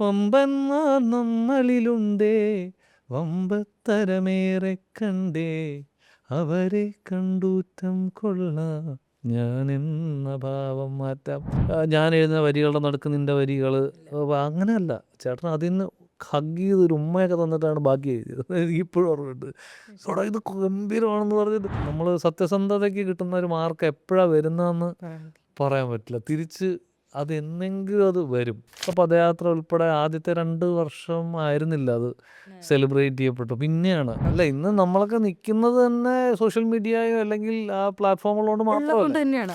വമ്പന്മാർ നമ്മളിലുണ്ടേ, വമ്പത്തരമേറെ കണ്ടേ, അവരെ കണ്ടൂറ്റം കൊള്ളാം, ഞാൻ എന്ന ഭാവം മാറ്റാം. ഞാൻ എഴുതുന്ന വരികളുടെ നടുക്ക് നിന്റെ വരികൾ. അങ്ങനെയല്ല, ചേട്ടൻ അതിൽ നിന്ന് ഹഗ് ചെയ്ത് ഒരു ഉമ്മയൊക്കെ തന്നിട്ടാണ് ബാക്കി എഴുതിയത്. എനിക്കിപ്പോഴും ഓർമ്മയുണ്ട്. എടാ ഇത് ഗംഭീരമാണെന്ന് പറഞ്ഞിട്ട് നമ്മൾ സത്യസന്ധതയ്ക്ക് കിട്ടുന്ന ഒരു മാർക്ക് എപ്പോഴാണ് വരുന്നതെന്ന് പറയാൻ പറ്റില്ല. തിരിച്ച് അത് എന്നെങ്കിലും അത് വരും. അപ്പോൾ പദയാത്ര ഉൾപ്പെടെ ആദ്യത്തെ 2 വർഷം ആയിരുന്നില്ല അത് സെലിബ്രേറ്റ് ചെയ്യപ്പെട്ടു. പിന്നെയാണ് അല്ല, ഇന്ന് നമ്മളൊക്കെ നിൽക്കുന്നത് തന്നെ സോഷ്യൽ മീഡിയയോ അല്ലെങ്കിൽ ആ പ്ലാറ്റ്ഫോമുകളോട് മാത്രമല്ല. തന്നെയാണ്.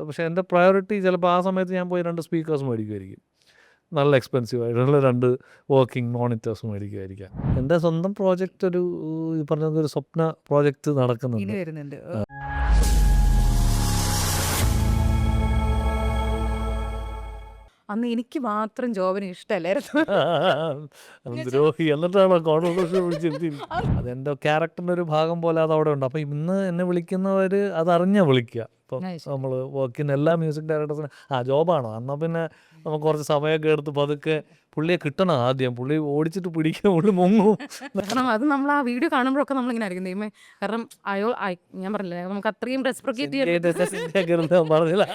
പക്ഷേ എൻ്റെ പ്രയോറിറ്റി ചിലപ്പോൾ ആ സമയത്ത് ഞാൻ പോയി 2 സ്പീക്കേഴ്സ് മേടിക്കുമായിരിക്കും. നല്ല എക്സ്പെൻസീവ് ആയിട്ടുള്ള 2 വർക്കിംഗ് മോണിറ്റേഴ്സ് മേടിക്കുമായിരിക്കാം. എൻ്റെ സ്വന്തം പ്രോജക്റ്റ് ഒരു ഈ പറഞ്ഞ ഒരു സ്വപ്ന പ്രോജക്റ്റ് നടക്കുന്നുണ്ട്. വരുന്നുണ്ട്. അന്ന് എനിക്ക് മാത്രം ജോബിന് ഇഷ്ടമല്ലായിരുന്നു. ദ്രോഹി എന്നിട്ടാണോ കോൺവെർസേഷൻ വിളിച്ചിരുത്തിയത്? അതെൻ്റെ ക്യാരക്ടറിൻ്റെ ഒരു ഭാഗം പോലെ അത് അവിടെ ഉണ്ട്. അപ്പോൾ ഇന്ന് എന്നെ വിളിക്കുന്നവർ അതറിഞ്ഞാൽ വിളിക്കുക. ഇപ്പം നമ്മൾ വർക്കിന് എല്ലാ മ്യൂസിക് ഡയറക്ടേഴ്സിനും ജോബാണോ എന്നാൽ പിന്നെ നമുക്ക് കുറച്ച് സമയമൊക്കെ എടുത്ത് പതുക്കെ പുള്ളിയെ കിട്ടണം. ആദ്യം പുള്ളി ഓടിച്ചിട്ട് പിടിക്കാൻ പുള്ളി മുങ്ങും. കാരണം അത് നമ്മൾ ആ വീഡിയോ കാണുമ്പോഴൊക്കെ നമ്മളിങ്ങനെ ആയിരിക്കും ദൈവമേ. കാരണം ഞാൻ പറഞ്ഞില്ലേ നമുക്ക് അത്രയും പറഞ്ഞില്ല.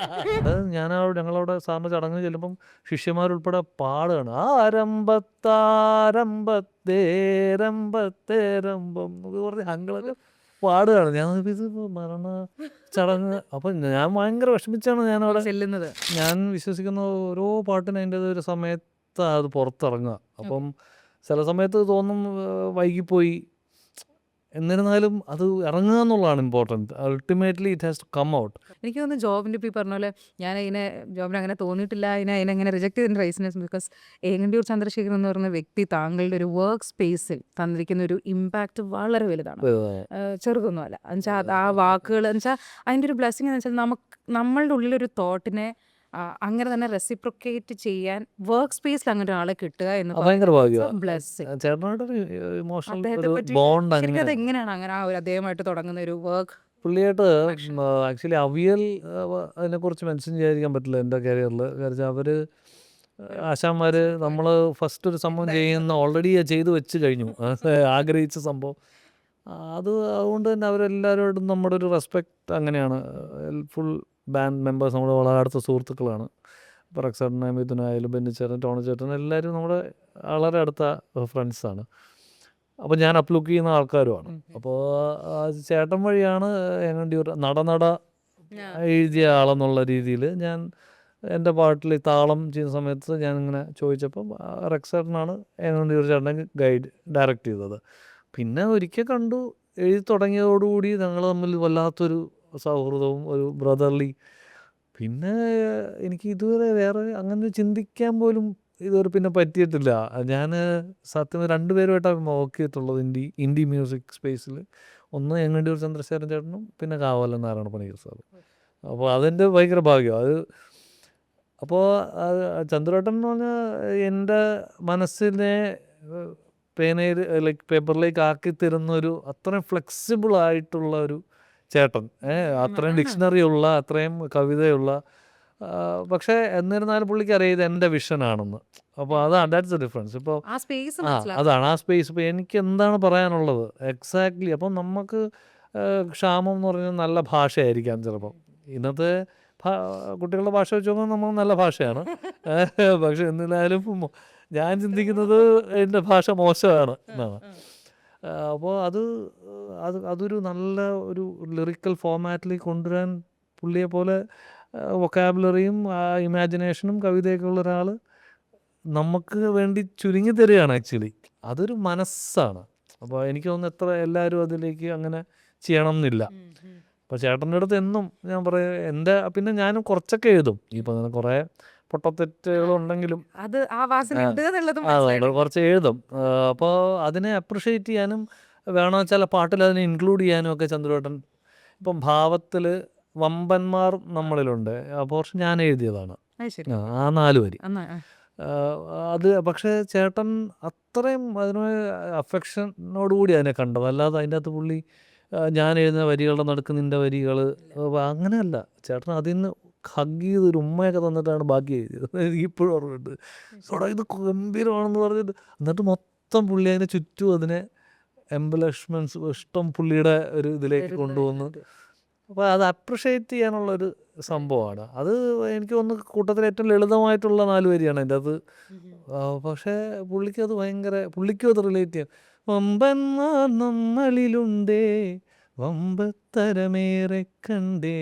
അത് ഞങ്ങളവിടെ സാറിൻ്റെ ചടങ്ങിന് ചെല്ലുമ്പം ശിഷ്യന്മാരുൾപ്പെടെ പാടുകയാണ്. ആരംഭത്താരംഭത്തേരംഭത്തേരംഭം പറഞ്ഞ് ഞങ്ങളൊക്കെ പാടുകയാണ്. ഞാൻ ഇത് മരണ ചടങ്ങ്. അപ്പം ഞാൻ ഭയങ്കര വിഷമിച്ചാണ് ഞാനവിടെ ചെല്ലുന്നത്. ഞാൻ വിശ്വസിക്കുന്ന ഓരോ പാട്ടിനും അതിൻ്റെതൊരു സമയത്ത് അത് പുറത്തിറങ്ങുക. അപ്പം ചില സമയത്ത് തോന്നും വൈകിപ്പോയി. എന്നിരുന്നാലും അത് ഇറങ്ങുക എന്നുള്ളതാണ് important. Ultimately it has to come out. എനിക്ക് തോന്നുന്നു ജോബിൻ്റെ ഇപ്പോൾ ഈ പറഞ്ഞ പോലെ ഞാൻ ജോബിനെ അങ്ങനെ തോന്നിയിട്ടില്ല, അതിനെങ്ങനെ റിജക്ട് ചെയ്തതിൻ്റെ റീസൺസ് ബിക്കോസ് ഏങ്ങണ്ടിയൂർ ചന്ദ്രശേഖരൻ എന്ന് പറയുന്ന വ്യക്തി താങ്കളുടെ ഒരു വർക്ക് സ്പേസിൽ തന്നിരിക്കുന്ന ഒരു ഇമ്പാക്റ്റ് വളരെ വലുതാണ്. ചെറുതൊന്നുമല്ല. എന്നുവെച്ചാൽ ആ വാക്കുകൾ എന്നുവെച്ചാൽ അതിൻ്റെ ഒരു ബ്ലെസ്സിങ് എന്ന് വെച്ചാൽ നമ്മളുടെ ഉള്ളിലൊരു തോട്ടിനെ അങ്ങനെ തന്നെ റെസിപ്രൊക്കേറ്റ് ചെയ്യാൻ വർക്ക് സ്പേസിൽ അങ്ങനെ ഒരാളെ കിട്ടുക എന്ന് ഭയങ്കര എങ്ങനെയാണ് അങ്ങനെ അദ്ദേഹമായിട്ട് തുടങ്ങുന്ന ഒരു വർക്ക് പുള്ളിയായിട്ട് ആക്ച്വലി അവിയൽ അതിനെക്കുറിച്ച് മെൻഷൻ ചെയ്യാതിരിക്കാൻ പറ്റില്ല എൻ്റെ കരിയറിൽ. കാരണം അവർ ആശാന്മാർ നമ്മൾ ഫസ്റ്റ് ഒരു സംഭവം ചെയ്യുന്ന ഓൾറെഡി ചെയ്ത് വെച്ച് കഴിഞ്ഞു ആഗ്രഹിച്ച സംഭവം. അതുകൊണ്ട് തന്നെ അവരെല്ലാവരോടും നമ്മുടെ ഒരു റെസ്പെക്റ്റ് അങ്ങനെയാണ്. ഫുൾ ബാൻഡ് മെമ്പേഴ്സ് നമ്മുടെ വളരെ അടുത്ത സുഹൃത്തുക്കളാണ്. ഇപ്പോൾ റക്സേട്ടൻ, മിഥുനായാലും ബെന്നിച്ചേട്ടൻ, ടോണി ചേട്ടൻ എല്ലാവരും നമ്മുടെ വളരെ അടുത്ത ഫ്രണ്ട്സാണ്. അപ്പോൾ ഞാൻ അപ്ലുക്ക് ചെയ്യുന്ന ആൾക്കാരുമാണ്. അപ്പോൾ ചേട്ടൻ വഴിയാണ് ഏങ്ങണ്ടിയൂർ നട എഴുതിയ ആളെന്നുള്ള രീതിയിൽ ഞാൻ എൻ്റെ പാട്ടിൽ താളം ചെയ്യുന്ന സമയത്ത് ഞാനിങ്ങനെ ചോദിച്ചപ്പം റക്സേട്ടനാണ് ഏങ്ങണ്ടിയൂർ ചേട്ടനെ ഡയറക്റ്റ് ചെയ്തത്. പിന്നെ ഒരിക്കൽ കണ്ടു, എഴുതി തുടങ്ങിയതോടുകൂടി ഞങ്ങൾ തമ്മിൽ വല്ലാത്തൊരു സൗഹൃദവും ഒരു ബ്രദർലി. പിന്നെ എനിക്ക് ഇതുവരെ വേറെ അങ്ങനെ ചിന്തിക്കാൻ പോലും ഇതുവരെ പിന്നെ പറ്റിയിട്ടില്ല. ഞാൻ സത്യം 2 പേരുമായിട്ടാണ് വർക്ക് ചെയ്തിട്ടുള്ളത് ഇൻഡി മ്യൂസിക് സ്പേസിൽ. ഒന്ന് ഏങ്ങണ്ടിയൂർ ചന്ദ്രശേഖരൻ ചേട്ടനും പിന്നെ കാവാലം നാരായണ പണിക്കർ സാറും. അപ്പോൾ അതെൻ്റെ ഭയങ്കര ഭാഗ്യം. അപ്പോൾ ചന്ദ്രേട്ടൻ എന്ന് പറഞ്ഞാൽ എൻ്റെ മനസ്സിനെ പേപ്പറിലേക്ക് ആക്കി തരുന്നൊരു അത്രയും ഫ്ലെക്സിബിൾ ആയിട്ടുള്ള ഒരു ചേട്ടൻ. അത്രയും ഡിക്ഷണറി ഉള്ള, അത്രയും കവിതയുള്ള. പക്ഷേ എന്നിരുന്നാലും പുള്ളിക്ക് അറിയാം ഇത് എൻ്റെ വിഷനാണെന്ന്. അപ്പോൾ ദാറ്റ്സ് ദ ഡിഫറൻസ്. ഇപ്പോൾ അതാണ് ആ സ്പേസ്. ഇപ്പോൾ എനിക്ക് എന്താണ് പറയാനുള്ളത് എക്സാക്ട്ലി. അപ്പം നമുക്ക് ക്ഷാമം എന്ന് പറഞ്ഞാൽ നല്ല ഭാഷയായിരിക്കാം ചിലപ്പം. ഇന്നത്തെ കുട്ടികളുടെ ഭാഷ വെച്ച് നോക്കുമ്പോൾ നമുക്ക് നല്ല ഭാഷയാണ്. പക്ഷെ എന്നിരുന്നാലും ഞാൻ ചിന്തിക്കുന്നത് എൻ്റെ ഭാഷ മോശമാണ് എന്നാണ്. അപ്പോൾ അതൊരു നല്ല ഒരു ലിറിക്കൽ ഫോമാറ്റിലേക്ക് കൊണ്ടുവരാൻ പുള്ളിയെ പോലെ വൊക്കാബുലറിയും ഇമാജിനേഷനും കവിതയൊക്കെ ഉള്ള ഒരാൾ നമുക്ക് വേണ്ടി ചുരുങ്ങി തരികയാണ് ആക്ച്വലി. അതൊരു മനസ്സാണ്. അപ്പോൾ എനിക്ക് തോന്നുന്നു എല്ലാവരും അതിലേക്ക് അങ്ങനെ ചെയ്യണം എന്നില്ല. അപ്പോൾ ചേട്ടൻ്റെ അടുത്ത് എന്നും ഞാൻ പറയും പിന്നെ ഞാനും കുറച്ചൊക്കെ എഴുതും. ഈ പറഞ്ഞ കുറേ പൊട്ടത്തെറ്റുകളുണ്ടെങ്കിലും കുറച്ച് എഴുതും. അപ്പോൾ അതിനെ അപ്രിഷ്യേറ്റ് ചെയ്യാനും വേണമെന്ന് വെച്ചാൽ പാട്ടിൽ അതിനെ ഇൻക്ലൂഡ് ചെയ്യാനും ഒക്കെ ചന്ദ്രേട്ടൻ. ഇപ്പം ഭാവത്തിൽ വമ്പന്മാർ നമ്മളിലുണ്ട് ആ പോർഷൻ ഞാൻ എഴുതിയതാണ്. ആ 4 വരി അത്. പക്ഷേ ചേട്ടൻ അത്രയും അതിന് അഫെക്ഷനോടുകൂടി അതിനെ കണ്ടത്. അല്ലാതെ അതിൻ്റെ അകത്ത് പുള്ളി ഞാൻ എഴുതുന്ന വരികളുടെ നടുക്ക് നിൻ്റെ വരികൾ അങ്ങനെയല്ല. ചേട്ടൻ അതിൽ നിന്ന് ഹഗ് ചെയ്ത് ഒരു ഉമ്മയൊക്കെ തന്നിട്ടാണ് ബാക്കി എഴുതിയത്. എനിക്ക് ഇപ്പോഴും ഓർമ്മയുണ്ട്. എടാ ഇത് ഗംഭീരമാണെന്ന് പറഞ്ഞിട്ട് എന്നിട്ട് മൊത്തം പുള്ളി അതിനെ ചുറ്റും അതിനെ എംബലഷ്മെൻറ്റ്സ് ഇഷ്ടം പുള്ളിയുടെ ഒരു ഇതിലേക്ക് കൊണ്ടുവന്ന് അപ്പോൾ അത് അപ്രിഷ്യേറ്റ് ചെയ്യാനുള്ളൊരു സംഭവമാണ്. അത് എനിക്ക് തോന്നുന്നു കൂട്ടത്തിൽ ഏറ്റവും ലളിതമായിട്ടുള്ള 4 വരിയാണ് അതിൻ്റെ അത്. പക്ഷേ പുള്ളിക്കത് ഭയങ്കര പുള്ളിക്കും അത് റിലേറ്റ് ചെയ്യാം. വമ്പന്മാർ നമ്മളിലുണ്ടേ വമ്പത്തരമേറെ കണ്ടേ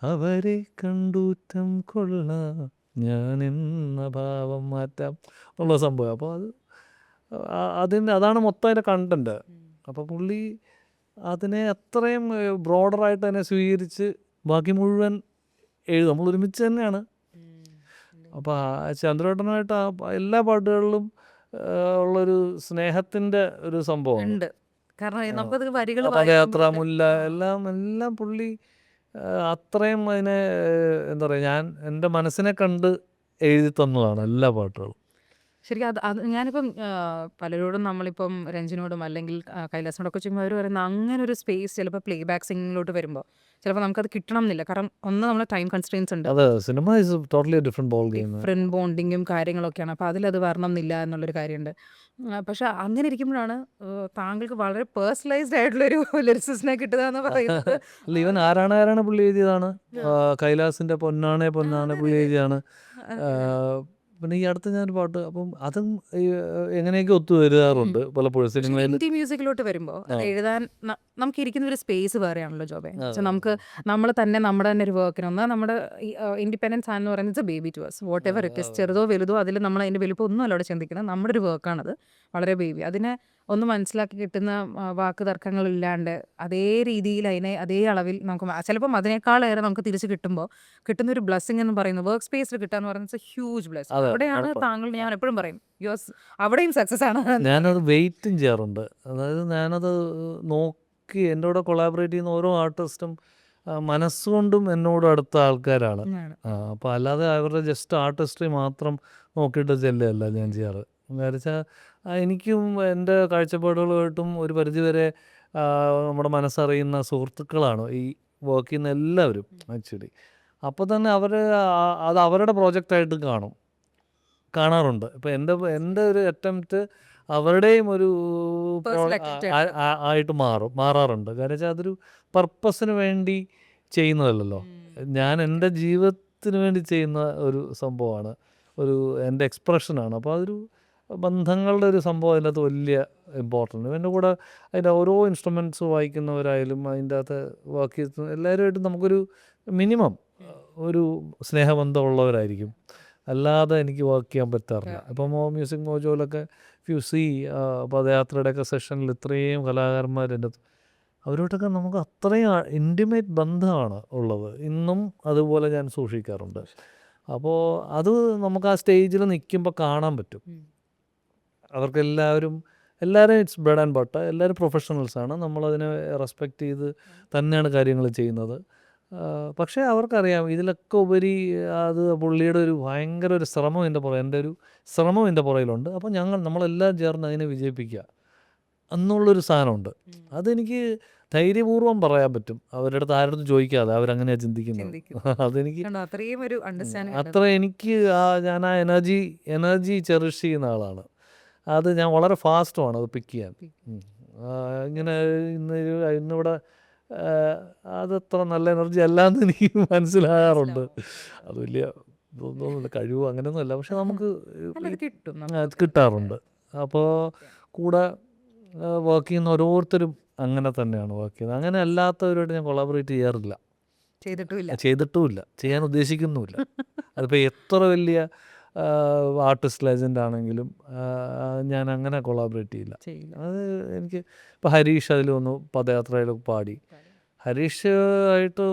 അവരെ കണ്ടൂറ്റം കൊള്ളാം ഞാൻ എന്ന ഭാവം മാറ്റാം ഉള്ള സംഭവം. അപ്പോൾ അത് അതാണ് മൊത്തം അതിൻ്റെ കണ്ടൻറ്റ്. അപ്പോൾ പുള്ളി അതിനെ അത്രയും ബ്രോഡറായിട്ട് തന്നെ സ്വീകരിച്ച് ബാക്കി മുഴുവൻ എഴുതും. നമ്മൾ ഒരുമിച്ച് തന്നെയാണ്. അപ്പോൾ ചന്ദ്രേട്ടനായിട്ട് എല്ലാ പാട്ടുകളിലും ഉള്ളൊരു സ്നേഹത്തിൻ്റെ ഒരു സംഭവമാണ്. കാരണം നമുക്കത് വരികൾ പദയാത്ര, മുല്ല എല്ലാം പുള്ളി അത്രയും അതിനെ എന്താ പറയുക ഞാൻ എൻ്റെ മനസ്സിനെ കണ്ട് എഴുതി തന്നതാണ് എല്ലാ പാട്ടുകളും. ശരിക്കും അത് ഞാനിപ്പം പലരോടും നമ്മളിപ്പം രഞ്ജിനോടും അല്ലെങ്കിൽ കൈലാസിനോടൊക്കെ ചെയ്യുമ്പോൾ അവർ പറയുന്നത് അങ്ങനെ ഒരു സ്പേസ് ചിലപ്പോൾ പ്ലേ ബാക്ക് സിംഗിങ്ങിലോട്ട് വരുമ്പോൾ ചിലപ്പോൾ നമുക്കത് കിട്ടണം എന്നില്ല. കാരണം ഒന്ന് നമ്മളെ ടൈം കൺസ്ട്രെയിൻസ് ഉണ്ട്, അതെ cinema is totally different ball game. Different ബോണ്ടിങ്ങും കാര്യങ്ങളൊക്കെയാണ്. അപ്പോൾ അതിലത് വരണം എന്നില്ല എന്നുള്ളൊരു കാര്യമുണ്ട്. പക്ഷെ അങ്ങനെ ഇരിക്കുമ്പോഴാണ് താങ്കൾക്ക് വളരെ പേഴ്സണലൈസ്ഡ് ആയിട്ടുള്ളൊരു ലിറിസിസ്റ്റിനെ കിട്ടുക എന്ന് പറയുന്നത്. അല്ല ഇവൻ ആരാണ് പുള്ളി എഴുതിയതാണ്. കൈലാസിൻ്റെ പൊന്നാണേ പുള്ളി എഴുതിയാണ്. പിന്നെ ഈ അടുത്ത് ഞാനൊരു പാട്ട് അപ്പം അതും എങ്ങനെയൊക്കെ ഒത്തുവരാറുണ്ട് പലപ്പോഴും സിനിമയിൽ. ഹിന്ദി മ്യൂസിക്കിലോട്ട് വരുമ്പോൾ എഴുതാൻ നമുക്ക് ഇരിക്കുന്ന ഒരു സ്പേസ് വേറെയാണല്ലോ ജോബെ. നമുക്ക് നമ്മൾ തന്നെ നമ്മുടെ തന്നെ ഒരു വർക്കിനൊന്ന് നമ്മുടെ ഇൻഡിപെൻഡൻസ് ആണെന്ന് പറയുന്നത് baby to us whatever it is, ചെറുതോ വലുതോ അതിൽ നമ്മൾ അതിൻ്റെ വലുപ്പം ഒന്നും അല്ല അവിടെ ചിന്തിക്കുന്നത്. നമ്മുടെ ഒരു വർക്കാണത്, വളരെ ബേബി. അതിനെ ഒന്ന് മനസ്സിലാക്കി കിട്ടുന്ന വാക്ക് തർക്കങ്ങളില്ലാണ്ട് അതേ രീതിയിൽ അതിനെ അതേ അളവിൽ നമുക്ക് ചിലപ്പം അതിനേക്കാളേറെ നമുക്ക് തിരിച്ച് കിട്ടുമ്പോൾ കിട്ടുന്ന ഒരു ബ്ലെസ്സിങ് എന്ന് പറയുന്നത് വർക്ക് സ്പേസിൽ കിട്ടുക എന്ന് പറയുന്നത് ഹ്യൂജ് ബ്ലെസ്സിങ്. അവിടെയാണ് താങ്കൾ, ഞാൻ എപ്പോഴും പറയും അവിടെയും സക്സസ് ആണ്. ഞാനത് വെയിറ്റും ചെയ്യാറുണ്ട്. അതായത് ഞാനത് നോക്കി എൻ്റെ കൂടെ കൊളാബറേറ്റ് ചെയ്യുന്ന ഓരോ ആർട്ടിസ്റ്റും മനസ്സുകൊണ്ടും എന്നോട് അടുത്ത ആൾക്കാരാണ്. അപ്പോൾ അല്ലാതെ അവരുടെ ജസ്റ്റ് ആർട്ടിസ്ട്രി മാത്രം നോക്കിയിട്ട് ചെല്ലുകയല്ല ഞാൻ ചെയ്യാറ്. എന്ന് വെച്ചാൽ എനിക്കും എൻ്റെ കാഴ്ചപ്പാടുകളുമായിട്ടും ഒരു പരിധിവരെ നമ്മുടെ മനസ്സറിയുന്ന സുഹൃത്തുക്കളാണ് ഈ വർക്ക് ചെയ്യുന്ന എല്ലാവരും ആക്ച്വലി. അപ്പോൾ തന്നെ അവർ അത് അവരുടെ പ്രോജക്റ്റായിട്ട് കാണാറുണ്ട്. ഇപ്പോൾ എൻ്റെ ഒരു അറ്റംപ്റ്റ് അവരുടെയും ഒരു ആയിട്ട് മാറാറുണ്ട്. കാരണം വെച്ചാൽ അതൊരു പർപ്പസിന് വേണ്ടി ചെയ്യുന്നതല്ലല്ലോ. ഞാൻ എൻ്റെ ജീവിതത്തിന് വേണ്ടി ചെയ്യുന്ന ഒരു സംഭവമാണ്, എൻ്റെ എക്സ്പ്രഷനാണ്. അപ്പോൾ അതൊരു ബന്ധങ്ങളുടെ ഒരു സംഭവം അതിനകത്ത് വലിയ ഇമ്പോർട്ടൻ്റ്. എൻ്റെ കൂടെ അതിൻ്റെ ഓരോ ഇൻസ്ട്രുമെൻറ്റ്സ് വായിക്കുന്നവരായാലും അതിൻ്റെ അകത്ത് വർക്ക് ചെയ്യുന്ന എല്ലാവരുമായിട്ടും നമുക്കൊരു മിനിമം ഒരു സ്നേഹബന്ധമുള്ളവരായിരിക്കും. അല്ലാതെ എനിക്ക് വർക്ക് ചെയ്യാൻ പറ്റാറില്ല. ഇപ്പം മ്യൂസിക് മോജോയിലൊക്കെ ഫ്യൂസി പദയാത്രയുടെയൊക്കെ സെഷനിൽ ഇത്രയും കലാകാരന്മാർ എൻ്റെ അവരോട്ടൊക്കെ നമുക്ക് അത്രയും ഇൻറ്റിമേറ്റ് ബന്ധമാണ് ഉള്ളത്. ഇന്നും അതുപോലെ ഞാൻ സൂക്ഷിക്കാറുണ്ട്. അപ്പോൾ അത് നമുക്ക് ആ സ്റ്റേജിൽ നിൽക്കുമ്പോൾ കാണാൻ പറ്റും. അവർക്കെല്ലാവരും ഇറ്റ്സ് ബ്രെഡ് ആൻഡ് ബട്ടർ, എല്ലാവരും പ്രൊഫഷണൽസാണ്. നമ്മളതിനെ റെസ്പെക്റ്റ് ചെയ്ത് തന്നെയാണ് കാര്യങ്ങൾ ചെയ്യുന്നത്. പക്ഷേ അവർക്കറിയാം ഇതിലൊക്കെ ഉപരി അത് പുള്ളിയുടെ ഒരു ഭയങ്കര ഒരു ശ്രമം എൻ്റെ ഒരു ശ്രമം എൻ്റെ പുറയിലുണ്ട്. അപ്പോൾ നമ്മളെല്ലാം ചേർന്ന് അതിനെ വിജയിപ്പിക്കുക എന്നുള്ളൊരു സാധനമുണ്ട്. അതെനിക്ക് ധൈര്യപൂർവ്വം പറയാൻ പറ്റും, അവരുടെ അടുത്ത് ആരുടെ ചോദിക്കാതെ അവരങ്ങനെയാണ് ചിന്തിക്കുന്നത്. അതെനിക്ക് അത്ര എനിക്ക് ഞാൻ ആ എനർജി ചെറിഷ് ചെയ്യുന്ന ആളാണ്. അത് ഞാൻ വളരെ ഫാസ്റ്റുമാണ് അത് പിക്ക് ചെയ്യാൻ. ഇങ്ങനെ ഇന്നിവിടെ അതത്ര നല്ല എനർജി അല്ലാന്ന് എനിക്ക് മനസ്സിലാകാറുണ്ട്. അത് വലിയ ഇതൊന്നുമില്ല, കഴിവ് അങ്ങനെയൊന്നുമല്ല, പക്ഷെ നമുക്ക് കിട്ടാറുണ്ട്. അപ്പോൾ കൂടെ വർക്ക് ചെയ്യുന്ന ഓരോരുത്തരും അങ്ങനെ തന്നെയാണ് വർക്ക് ചെയ്യുന്നത്. അങ്ങനെ അല്ലാത്തവരുമായിട്ട് ഞാൻ കൊളാബറേറ്റ് ചെയ്യാറില്ല, ചെയ്തിട്ടുമില്ല, ചെയ്യാൻ ഉദ്ദേശിക്കുന്നുമില്ല. അതിപ്പോൾ എത്ര വലിയ ആർട്ടിസ്റ്റ് ലെജൻഡ് ആണെങ്കിലും ഞാൻ അങ്ങനെ കൊളാബറേറ്റ് ചെയ്യില്ല. അത് എനിക്ക് ഇപ്പോൾ ഹരീഷ് അതിലൊന്ന് പദയാത്രയിലൊക്കെ പാടി, ഹരീഷ് ആയിട്ട്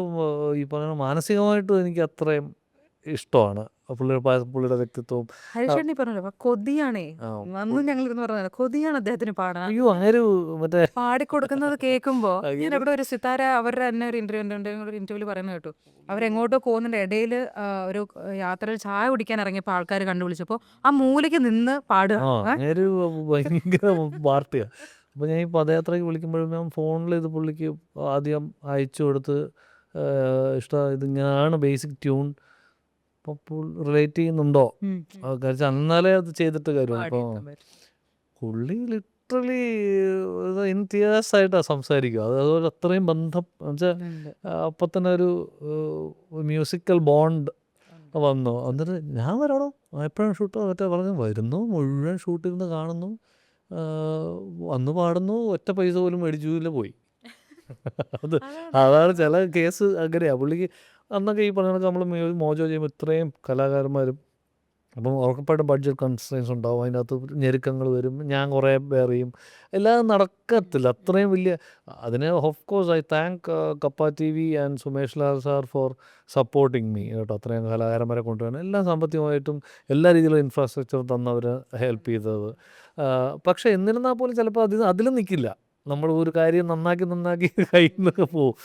ഈ പറയുന്ന മാനസികമായിട്ടും എനിക്ക് അത്രയും ഇഷ്ടമാണ് പുള്ളിയുടെ വ്യക്തിത്വവും. ഹരീഷ് പറഞ്ഞല്ലോ കൊതിയാണേ, കൊതിയാണ് അദ്ദേഹത്തിന് പാടാൻ. അയ്യോ അങ്ങനെ മറ്റേ പാടിക്കൊടുക്കുന്നത് കേൾക്കുമ്പോൾ ഞാൻ ഇവിടെ ഒരു സിത്താര അവരുടെ തന്നെ ഒരു ഇന്റർവ്യൂവിൽ പറയുന്നത് കേട്ടു. അവരെങ്ങോട്ടോ പോകുന്നതിന്റെ ഇടയിൽ ഒരു യാത്രയിൽ ചായ കുടിക്കാൻ ഇറങ്ങിയപ്പോൾ ആൾക്കാർ കണ്ടുപിടിച്ചപ്പോൾ ആ മൂലയ്ക്ക് നിന്ന് പാടുക. ഒരു ഭയങ്കര പാർട്ടിയാണ്. അപ്പോൾ ഞാൻ ഈ പദയാത്രയ്ക്ക് വിളിക്കുമ്പോഴും ഞാൻ ഫോണിൽ ഇത് പുള്ളിക്ക് ആദ്യം അയച്ചു കൊടുത്ത് ഇഷ്ടം ഇതിങ്ങനെയാണ് ബേസിക് ട്യൂൺ. അപ്പോൾ റിലേറ്റ് ചെയ്യുന്നുണ്ടോ കാര്യം എന്നാലേ അത് ചെയ്തിട്ട് കാര്യമുള്ളൂ. അപ്പോൾ പുള്ളി ലിറ്ററലി ഇൻ തിയേഴ്സായിട്ടാണ് സംസാരിക്കുക. അതുപോലെ അത്രയും ബന്ധം എന്നുവെച്ചാൽ അപ്പം തന്നെ ഒരു മ്യൂസിക്കൽ ബോണ്ട് വന്നു. എന്നിട്ട് ഞാൻ വരണോ എപ്പോഴും ഷൂട്ടോ മറ്റേ പറഞ്ഞു വരുന്നു, മുഴുവൻ ഷൂട്ടിരുന്ന് കാണുന്നു, വന്ന് പാടുന്നു, ഒറ്റ പൈസ പോലും മേടിച്ചില്ല, പോയി. അത് അതാണ് ചില കേസ് അങ്ങനെയാണ്. പുള്ളിക്ക് അന്നൊക്കെ ഈ പറഞ്ഞ നമ്മൾ മോജോ ചെയ്യുമ്പോൾ ഇത്രയും കലാകാരന്മാരും അപ്പം ഉറപ്പായിട്ടും ബഡ്ജറ്റ് കൺസ്ട്രെയിൻസ് ഉണ്ടാവും, അതിനകത്ത് ഞെരുക്കങ്ങൾ വരും, ഞാൻ കുറേ ബെയർ ചെയ്യും, എല്ലാം നടക്കത്തില്ല. അത്രയും വലിയ അതിന് of course I thank Kappa T V and Sumesh Lal sir for supporting me കേട്ടോ. അത്രയും കലാകാരന്മാരെ കൊണ്ടുവരാൻ എല്ലാം സാമ്പത്തികമായിട്ടും എല്ലാ രീതിയിലും ഇൻഫ്രാസ്ട്രക്ചർ തന്നവർ ഹെൽപ്പ് ചെയ്തത്. പക്ഷേ എന്നിരുന്നാൽ പോലും ചിലപ്പോൾ അതിലും നിൽക്കില്ല. നമ്മൾ ഒരു കാര്യം നന്നാക്കി കയ്യിൽ നിന്നൊക്കെ പോവും.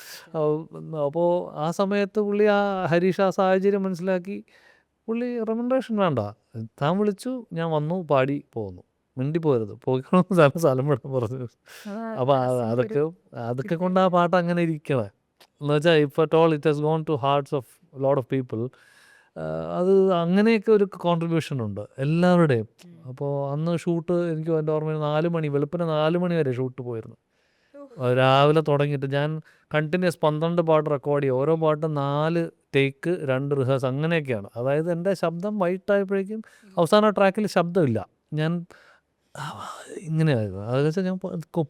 അപ്പോൾ ആ സമയത്ത് പുള്ളി ഹരീഷ് ആ സാഹചര്യം മനസ്സിലാക്കി പുള്ളി റെമുനറേഷൻ വേണ്ട, താൻ വിളിച്ചു, ഞാൻ വന്നു, പാടി പോകുന്നു, മിണ്ടി പോരുത്, പോയിക്കണമെന്ന് സ്ഥലം വിടാൻ പറഞ്ഞു. അപ്പോൾ അതൊക്കെ കൊണ്ട് ആ പാട്ട് അങ്ങനെ ഇരിക്കണേ എന്ന് വെച്ചാൽ if at all it has gone to hearts of lot of people. അത് അങ്ങനെയൊക്കെ ഒരു കോൺട്രിബ്യൂഷൻ ഉണ്ട് എല്ലാവരുടെയും. അപ്പോൾ അന്ന് ഷൂട്ട് എനിക്ക് എൻ്റെ ഓർമ്മയിൽ 4 മണി, വെളുപ്പിന് 4 മണി വരെ ഷൂട്ട് പോയിരുന്നു. രാവിലെ തുടങ്ങിയിട്ട് ഞാൻ കണ്ടിന്യൂസ് 12 പാട്ട് റെക്കോർഡ് ചെയ്യും. ഓരോ പാട്ടും 4 ടേക്ക്, 2 റിഹേഴ്സ്, അങ്ങനെയൊക്കെയാണ്. അതായത് എൻ്റെ ശബ്ദം വൈകിട്ടായപ്പോഴേക്കും അവസാന ട്രാക്കിൽ ശബ്ദമില്ല. ഞാൻ ഇങ്ങനെയായിരുന്നു. അത് വെച്ചാൽ ഞാൻ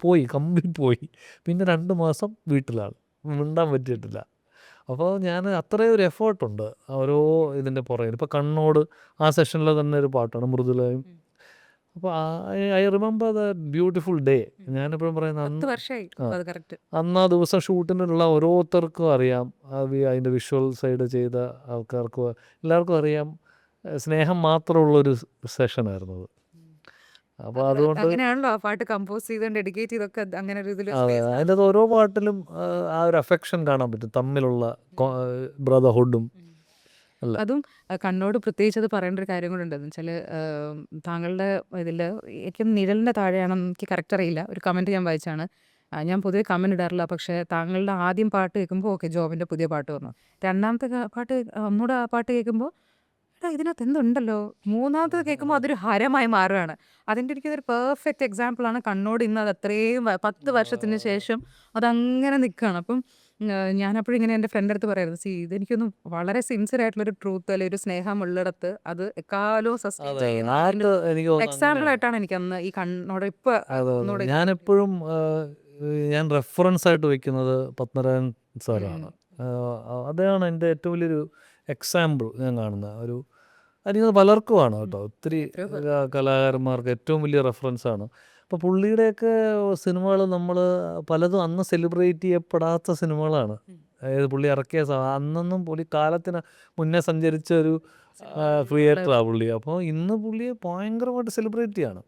പോയി, കംപ്ലീറ്റ് പോയി. പിന്നെ 2 മാസം വീട്ടിലാണ്, മിണ്ടാൻ പറ്റിയിട്ടില്ല. അപ്പോൾ ഞാൻ അത്രയും ഒരു എഫേർട്ടുണ്ട് ഓരോ ഇതിൻ്റെ പുറകിൽ. ഇപ്പോൾ കണ്ണോട് ആ സെഷനിൽ തന്നെ ഒരു പാട്ടാണ് മൃദുലയും. അപ്പോൾ I remember the beautiful day. ഞാനെപ്പോഴും പറയുന്നത് അന്ന് ആ ദിവസം ഷൂട്ടിനുള്ള ഓരോരുത്തർക്കും അറിയാം, അതിൻ്റെ വിഷ്വൽ സൈഡ് ചെയ്ത ആൾക്കാർക്കും എല്ലാവർക്കും അറിയാം, സ്നേഹം മാത്രമുള്ളൊരു സെഷനായിരുന്നു അത്. അപ്പോൾ അതുകൊണ്ട് അങ്ങനെയാണല്ലോ ആ പാട്ട് കമ്പോസ് ചെയ്ത് ഡെഡിക്കേറ്റ് ചെയ്തൊക്കെ അങ്ങനെ ഒരു ഇതിൽ. അതെ, അതിൻ്റെ അത് ഓരോ പാട്ടിലും ആ ഒരു അഫെക്ഷൻ കാണാൻ പറ്റും, തമ്മിലുള്ള ബ്രദർഹുഡും. അതും കണ്ണോട് പ്രത്യേകിച്ച് അത് പറയേണ്ട ഒരു കാര്യം കൂടെ ഉണ്ടെന്ന് വെച്ചാൽ, താങ്കളുടെ ഇതിൽ എനിക്ക് നിഴലിൻ്റെ താഴെയാണെന്ന് എനിക്ക് കറക്റ്റ് അറിയില്ല, ഒരു കമൻറ്റ് ഞാൻ വായിച്ചാണ്. ഞാൻ പൊതുവെ കമൻറ്റ് ഇടാറില്ല, പക്ഷേ താങ്കളുടെ ആദ്യം പാട്ട് കേൾക്കുമ്പോൾ ഓക്കെ ജോബിൻ്റെ പുതിയ പാട്ട് വന്നു, രണ്ടാമത്തെ പാട്ട് ഒന്നുകൂടെ ആ പാട്ട് കേൾക്കുമ്പോൾ എടാ ഇതിനകത്ത് എന്തുണ്ടല്ലോ, മൂന്നാമത്തെ കേൾക്കുമ്പോൾ അതൊരു ഹരമായി മാറുകയാണ്. അതിൻ്റെ എനിക്കതൊരു പെർഫെക്റ്റ് എക്സാമ്പിളാണ് കണ്ണോട്. ഇന്ന് അത് അത്രയും 10 വർഷത്തിന് ശേഷം അതങ്ങനെ നിൽക്കുകയാണ്. അപ്പം ഞാനപ്പോഴും ഇങ്ങനെ എൻ്റെ ഫ്രണ്ട് അടുത്ത് പറയായിരുന്നു, ഇതെനിക്കൊന്നും വളരെ സിൻസിയർ ആയിട്ടുള്ളൊരു ട്രൂത്ത് അല്ലെങ്കിൽ ഒരു സ്നേഹം ഉള്ളിടത്ത് അത് എക്കാലവും സസ്റ്റെയിൻ ചെയ്യുന്ന എക്സാമ്പിൾ ആയിട്ടാണ് എനിക്ക് അന്ന് ഈ കണ്ണോട് ഇപ്പോൾ ഞാനെപ്പോഴും ഞാൻ റെഫറൻസ് ആയിട്ട് വെക്കുന്നത് പത്മനാഭൻ സാറാണ്. അതാണ് എൻ്റെ ഏറ്റവും വലിയൊരു എക്സാമ്പിൾ ഞാൻ കാണുന്ന ഒരു. എനിക്ക് പലർക്കുമാണ് കേട്ടോ, ഒത്തിരി കലാകാരന്മാർക്ക് ഏറ്റവും വലിയ റെഫറൻസാണ്. അപ്പോൾ പുള്ളിയുടെയൊക്കെ സിനിമകൾ നമ്മൾ പലതും അന്ന് സെലിബ്രേറ്റ് ചെയ്യപ്പെടാത്ത സിനിമകളാണ്. അതായത് പുള്ളി ഇറക്കിയ അന്നൊന്നും പുള്ളി കാലത്തിന് മുന്നേ സഞ്ചരിച്ച ഒരു ക്രിയേറ്ററാണ് പുള്ളി. അപ്പോൾ ഇന്ന് പുള്ളിയെ ഭയങ്കരമായിട്ട് സെലിബ്രേറ്റ് ചെയ്യാണ്.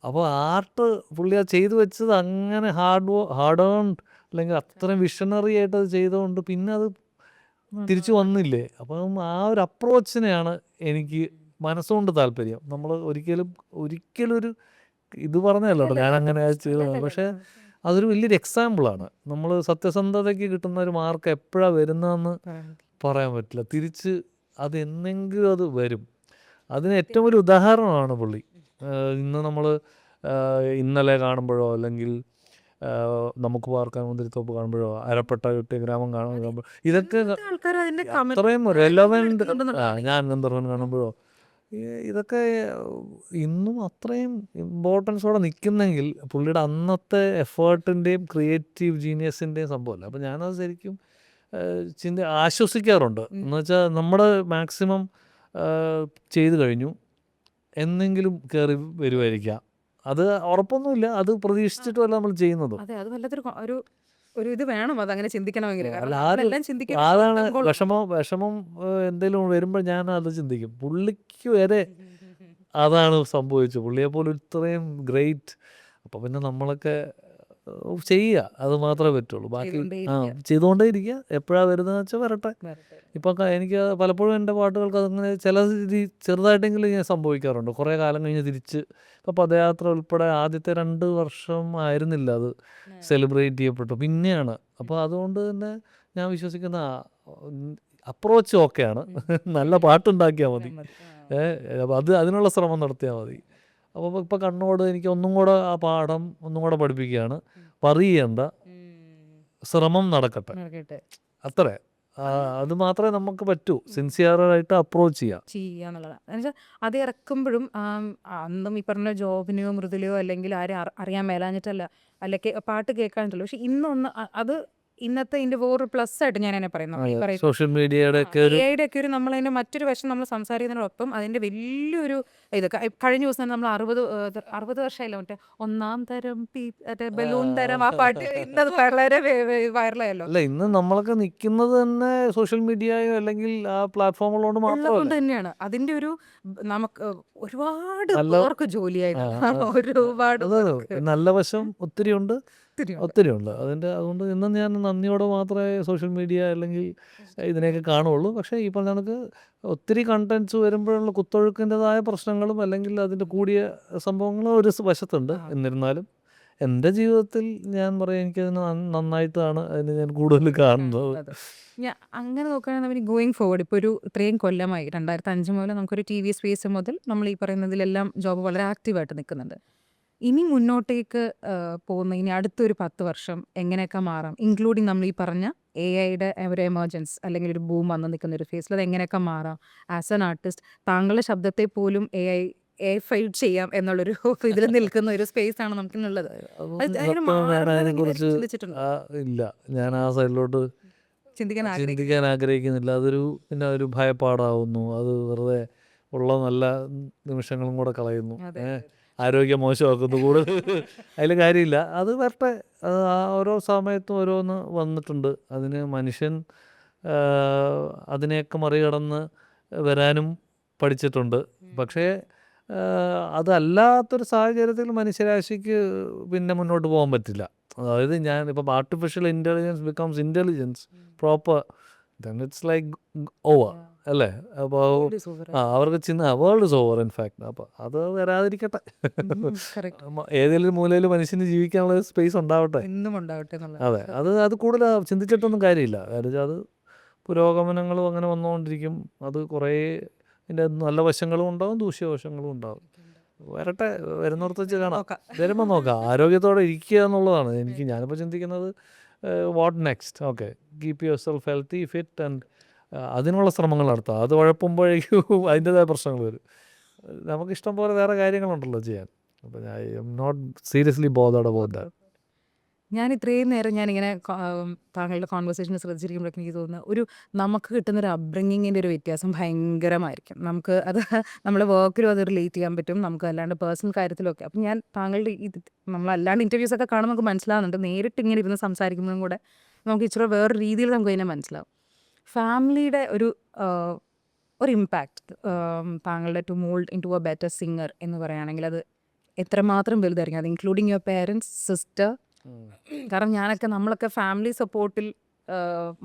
അപ്പോൾ ആർട്ട് പുള്ളി അത് ചെയ്തു വെച്ചത് അങ്ങനെ ഹാർഡ് ഏൺഡ് അല്ലെങ്കിൽ അത്രയും വിഷണറി ആയിട്ട് അത് ചെയ്തുകൊണ്ട് പിന്നെ അത് തിരിച്ചു വന്നില്ലേ. അപ്പം ആ ഒരു അപ്രോച്ചിനെയാണ് എനിക്ക് മനസ്സുകൊണ്ട് താല്പര്യം. നമ്മൾ ഒരിക്കലും ഒരു ഇത് പറഞ്ഞല്ലോ ഞാൻ അങ്ങനെ ചെയ്തു, പക്ഷേ അതൊരു വലിയൊരു എക്സാമ്പിളാണ്. നമ്മൾ സത്യസന്ധതയ്ക്ക് കിട്ടുന്ന ഒരു മാർക്ക് എപ്പോഴാണ് വരുന്നതെന്ന് പറയാൻ പറ്റില്ല. തിരിച്ച് അത് എന്നെങ്കിലും അത് വരും. അതിന് ഏറ്റവും ഒരു ഉദാഹരണമാണ് പുള്ളി. ഇന്ന് നമ്മൾ ഇന്നലെ കാണുമ്പോഴോ അല്ലെങ്കിൽ നമുക്ക് പാർക്കാൻ മുന്തിരിത്തോപ്പ് കാണുമ്പോഴോ അരപ്പെട്ട കിട്ടിയ ഗ്രാമം കാണുമ്പോൾ ഇതൊക്കെ അത്രയും റെലവൻ്റ്, ഞാൻ ഗന്ധർവൻ കാണുമ്പോഴോ ഇതൊക്കെ ഇന്നും അത്രയും ഇമ്പോർട്ടൻസോടെ നിൽക്കുന്നെങ്കിൽ പുള്ളിയുടെ അന്നത്തെ എഫേർട്ടിൻ്റെയും ക്രിയേറ്റീവ് ജീനിയസിൻ്റെയും സംഭവമല്ല. അപ്പോൾ ഞാനത് ശരിക്കും ആശ്വസിക്കാറുണ്ട്. എന്ന് വെച്ചാൽ നമ്മൾ മാക്സിമം ചെയ്തു കഴിഞ്ഞു, എന്നെങ്കിലും കയറി വരുമായിരിക്കാം. അത് ഉറപ്പൊന്നുമില്ല, അത് പ്രതീക്ഷിച്ചിട്ടുമല്ല നമ്മൾ ചെയ്യുന്നത്. അത് വല്ലാത്തൊരു ഒരു ഇത് വേണം, അതങ്ങനെ ചിന്തിക്കണമെങ്കിൽ. അതാണ് വിഷമം എന്തെങ്കിലും വരുമ്പോൾ ഞാൻ അത് ചിന്തിക്കും. പുള്ളിക്ക് വരെ അതാണ് സംഭവിച്ചത്. പുള്ളിയെപ്പോലെ ഇത്രയും ഗ്രേറ്റ്. അപ്പോൾ പിന്നെ നമ്മളൊക്കെ ചെയ്യുക, അത് മാത്രമേ പറ്റുള്ളൂ. ബാക്കി ചെയ്തുകൊണ്ടേ ഇരിക്കുക. എപ്പോഴാണ് വരുന്നതെന്ന് വെച്ചാൽ വരട്ടെ. ഇപ്പം എനിക്ക് പലപ്പോഴും എൻ്റെ പാട്ടുകൾക്ക് അതങ്ങനെ ചില ചെറുതായിട്ടെങ്കിലും ഞാൻ സംഭവിക്കാറുണ്ട്. കുറേ കാലം കഴിഞ്ഞ് തിരിച്ച് ഇപ്പോൾ പദയാത്ര ഉൾപ്പെടെ ആദ്യത്തെ 2 വർഷം ആയിരുന്നില്ല അത് സെലിബ്രേറ്റ് ചെയ്യപ്പെട്ടു, പിന്നെയാണ്. അപ്പോൾ അതുകൊണ്ട് തന്നെ ഞാൻ വിശ്വസിക്കുന്ന അപ്രോച്ച് ഓക്കെയാണ്. നല്ല പാട്ടുണ്ടാക്കിയാൽ മതി. അപ്പോൾ അതിനുള്ള ശ്രമം നടത്തിയാൽ മതി. അപ്പോൾ ഇപ്പോൾ കണ്ണോട് എനിക്ക് ഒന്നും കൂടെ ആ പാഠം ഒന്നും കൂടെ പഠിപ്പിക്കുകയാണ്. പറയേണ്ട, ശ്രമം നടക്കട്ടെ, അത്രേ. അത് മാത്രമേ നമുക്ക് പറ്റൂ. സിൻസിയറായിട്ട് അപ്രോച്ച് ചെയ്യാന്നുള്ളതാണ്. എന്നുവെച്ചാൽ അത് ഇറക്കുമ്പോഴും അന്നും ഈ പറഞ്ഞ ജോബിനെയോ മൃദുലയോ അല്ലെങ്കിൽ ആരും അറിയാൻ മേലാഞ്ഞിട്ടല്ല, അല്ലെങ്കിൽ പാട്ട് കേൾക്കാനിട്ടല്ലോ. പക്ഷെ ഇന്നൊന്ന് അത് ഇന്നത്തെ ഇതിന്റെ വേറൊരു പ്ലസ് ആയിട്ട് ഞാൻ എന്നെ പറയുന്നു. സോഷ്യൽ മീഡിയയുടെ ഒക്കെ ഒരു നമ്മളതിന്റെ മറ്റൊരു വശം നമ്മൾ സംസാരിക്കുന്നതിനോടൊപ്പം അതിന്റെ വലിയൊരു ഇത് കഴിഞ്ഞ ദിവസം നമ്മൾ 60 വർഷമായില്ല മറ്റേ ഒന്നാം തരം ബലൂൺ തരം ആ പാട്ട് ഇന്നത് വളരെ വൈറലായല്ലോ. അല്ല, ഇന്ന് നമ്മളൊക്കെ നിൽക്കുന്നത് തന്നെ സോഷ്യൽ മീഡിയയോ അല്ലെങ്കിൽ ആ പ്ലാറ്റ്ഫോമുകളോട് മാത്രമല്ല. തന്നെയാണ് അതിന്റെ ഒരു നമുക്ക് ഒരുപാട് പേർക്ക് ജോലിയായിട്ട് ഒരുപാട് നല്ല വശം ഒത്തിരി ഉണ്ട്. അതുകൊണ്ട് ഇന്നും ഞാൻ നന്ദിയോടെ മാത്രമേ സോഷ്യൽ മീഡിയ അല്ലെങ്കിൽ ഇതിനെയൊക്കെ കാണുള്ളൂ. പക്ഷേ ഈ പറഞ്ഞ കണക്ക് ഒത്തിരി കണ്ടൻറ്റ്സ് വരുമ്പോഴുള്ള കുത്തൊഴുക്കിൻ്റെതായ പ്രശ്നങ്ങളും അല്ലെങ്കിൽ അതിൻ്റെ കൂടിയ സംഭവങ്ങളും ഒരു വശത്തുണ്ട്. എന്നിരുന്നാലും എൻ്റെ ജീവിതത്തിൽ ഞാൻ പറയാം, എനിക്കതിന് നന്നായിട്ടാണ് അതിന് ഞാൻ കൂടുതൽ കാണുന്നത്. ഞാൻ അങ്ങനെ നോക്കുകയാണെങ്കിൽ നമ്മൾ ഗോയിങ് ഫോർവേഡ് ഇപ്പോൾ ഒരു ഇത്രയും കൊല്ലമായി 2005 മുതൽ നമുക്കൊരു ടി വി സ്പേസ് മുതൽ നമ്മൾ ഈ പറയുന്നതിലെല്ലാം ജോബ് വളരെ ആക്റ്റീവായിട്ട് നിൽക്കുന്നുണ്ട്. ഇനി മുന്നോട്ടേക്ക് പോകുന്ന ഇനി അടുത്തൊരു 10 വർഷം എങ്ങനെയൊക്കെ മാറാം, ഇൻക്ലൂഡിങ് നമ്മൾ ഈ പറഞ്ഞ AI-യുടെ ഒരു എമർജൻസ് അല്ലെങ്കിൽ ഒരു ബൂം വന്ന് നിൽക്കുന്ന ഒരു ഫേസിൽ അത് എങ്ങനെയൊക്കെ മാറാം? ആസ് ആൻ ആർട്ടിസ്റ്റ് താങ്കളുടെ ശബ്ദത്തെ പോലും AI ഫൈറ്റ് ചെയ്യാം എന്നുള്ളൊരു ഇതിൽ നിൽക്കുന്ന ഒരു സ്പേസ് ആണ് നമുക്കിന്നുള്ളത്. ഇല്ല, ഞാൻ ആ സൈഡിലോട്ട് ചിന്തിക്കാൻ ആഗ്രഹിക്കുന്നില്ല. പിന്നെ ഒരു ഭയപ്പാടാവുന്നു. അത് വെറുതെ ഉള്ള നല്ല നിമിഷങ്ങളും കൂടെ കളയുന്നു, ആരോഗ്യം മോശമാക്കുന്നു കൂടുതൽ. അതിൽ കാര്യമില്ല. അത് വരട്ടെ. ഓരോ സമയത്തും ഓരോന്ന് വന്നിട്ടുണ്ട്. അതിന് മനുഷ്യൻ അതിനെയൊക്കെ മറികടന്ന് വരാനും പഠിച്ചിട്ടുണ്ട്. പക്ഷേ അതല്ലാത്തൊരു സാഹചര്യത്തിൽ മനുഷ്യരാശിക്ക് പിന്നെ മുന്നോട്ട് പോകാൻ പറ്റില്ല. അതായത് ഇപ്പം artificial intelligence becomes intelligence proper, then it's like over, അല്ലേ? അപ്പോൾ അവർക്ക് വേൾഡ് ഇസ് ഓവർ ഇൻഫാക്ട്. അപ്പോൾ അത് വരാതിരിക്കട്ടെ. ഏതെങ്കിലും മൂലയിൽ മനുഷ്യന് ജീവിക്കാനുള്ള സ്പേസ് ഉണ്ടാവട്ടെ. അതെ, അത് കൂടുതൽ ചിന്തിച്ചിട്ടൊന്നും കാര്യമില്ല. കാര്യം അത് പുരോഗമനങ്ങളും അങ്ങനെ വന്നുകൊണ്ടിരിക്കും. അത് കുറേ ഇതിൻ്റെ നല്ല വശങ്ങളും ഉണ്ടാവും, ദൂഷ്യവശങ്ങളും ഉണ്ടാവും. വരട്ടെ, വരുന്നിടത്ത് വെച്ച് കാണാം. വരുമ്പോൾ നോക്കാം. ആരോഗ്യത്തോടെ ഇരിക്കുക എന്നുള്ളതാണ് ഞാനിപ്പോൾ ചിന്തിക്കുന്നത്. What next? Okay, keep your self healthy, fit and അതിനുള്ള ശ്രമങ്ങൾ നടത്താം. അത് ഉഴപ്പുമ്പോഴേക്കും അതിൻ്റെതായ പ്രശ്നങ്ങൾ വരും. നമുക്കിഷ്ടം പോലെ വേറെ കാര്യങ്ങളുണ്ടല്ലോ ചെയ്യാൻ. അപ്പോൾ I am not seriously bothered about that. ഞാൻ ഇത്രയും നേരം ഞാനിങ്ങനെ താങ്കളുടെ കോൺവെർസേഷൻ ശ്രദ്ധിച്ചിരിക്കുമ്പോഴേക്കും എനിക്ക് തോന്നുന്നത് നമുക്ക് കിട്ടുന്നൊരു അപ്ബ്രിങ്ങിങ്ങിൻ്റെ ഒരു വ്യത്യാസം ഭയങ്കരമായിരിക്കും. നമുക്ക് അത് നമ്മുടെ വർക്കിലും അത് റിലേറ്റ് ചെയ്യാൻ പറ്റും, നമുക്ക് അല്ലാണ്ട് പേഴ്സണൽ കാര്യത്തിലൊക്കെ. അപ്പം ഞാൻ താങ്കളുടെ നമ്മളല്ലാണ്ട് ഇൻ്റർവ്യൂസൊക്കെ കാണുമ്പോൾ നമുക്ക് മനസ്സിലാവുന്നുണ്ട്. നേരിട്ട് ഇങ്ങനെ ഇരുന്ന് സംസാരിക്കുന്നതും കൂടെ നമുക്ക് ഇച്ചിരി വേറെ രീതിയിൽ നമുക്ക് അതിനെ മനസ്സിലാവും. ഫാമിലിയുടെ ഒരു ഇമ്പാക്റ്റ് താങ്കളുടെ to mould into a better singer എന്ന് പറയുകയാണെങ്കിൽ അത് എത്രമാത്രം വലുതായിരിക്കും? അത് ഇൻക്ലൂഡിങ് യുവർ പേരൻസ്, സിസ്റ്റർ. കാരണം നമ്മളൊക്കെ ഫാമിലി സപ്പോർട്ടിൽ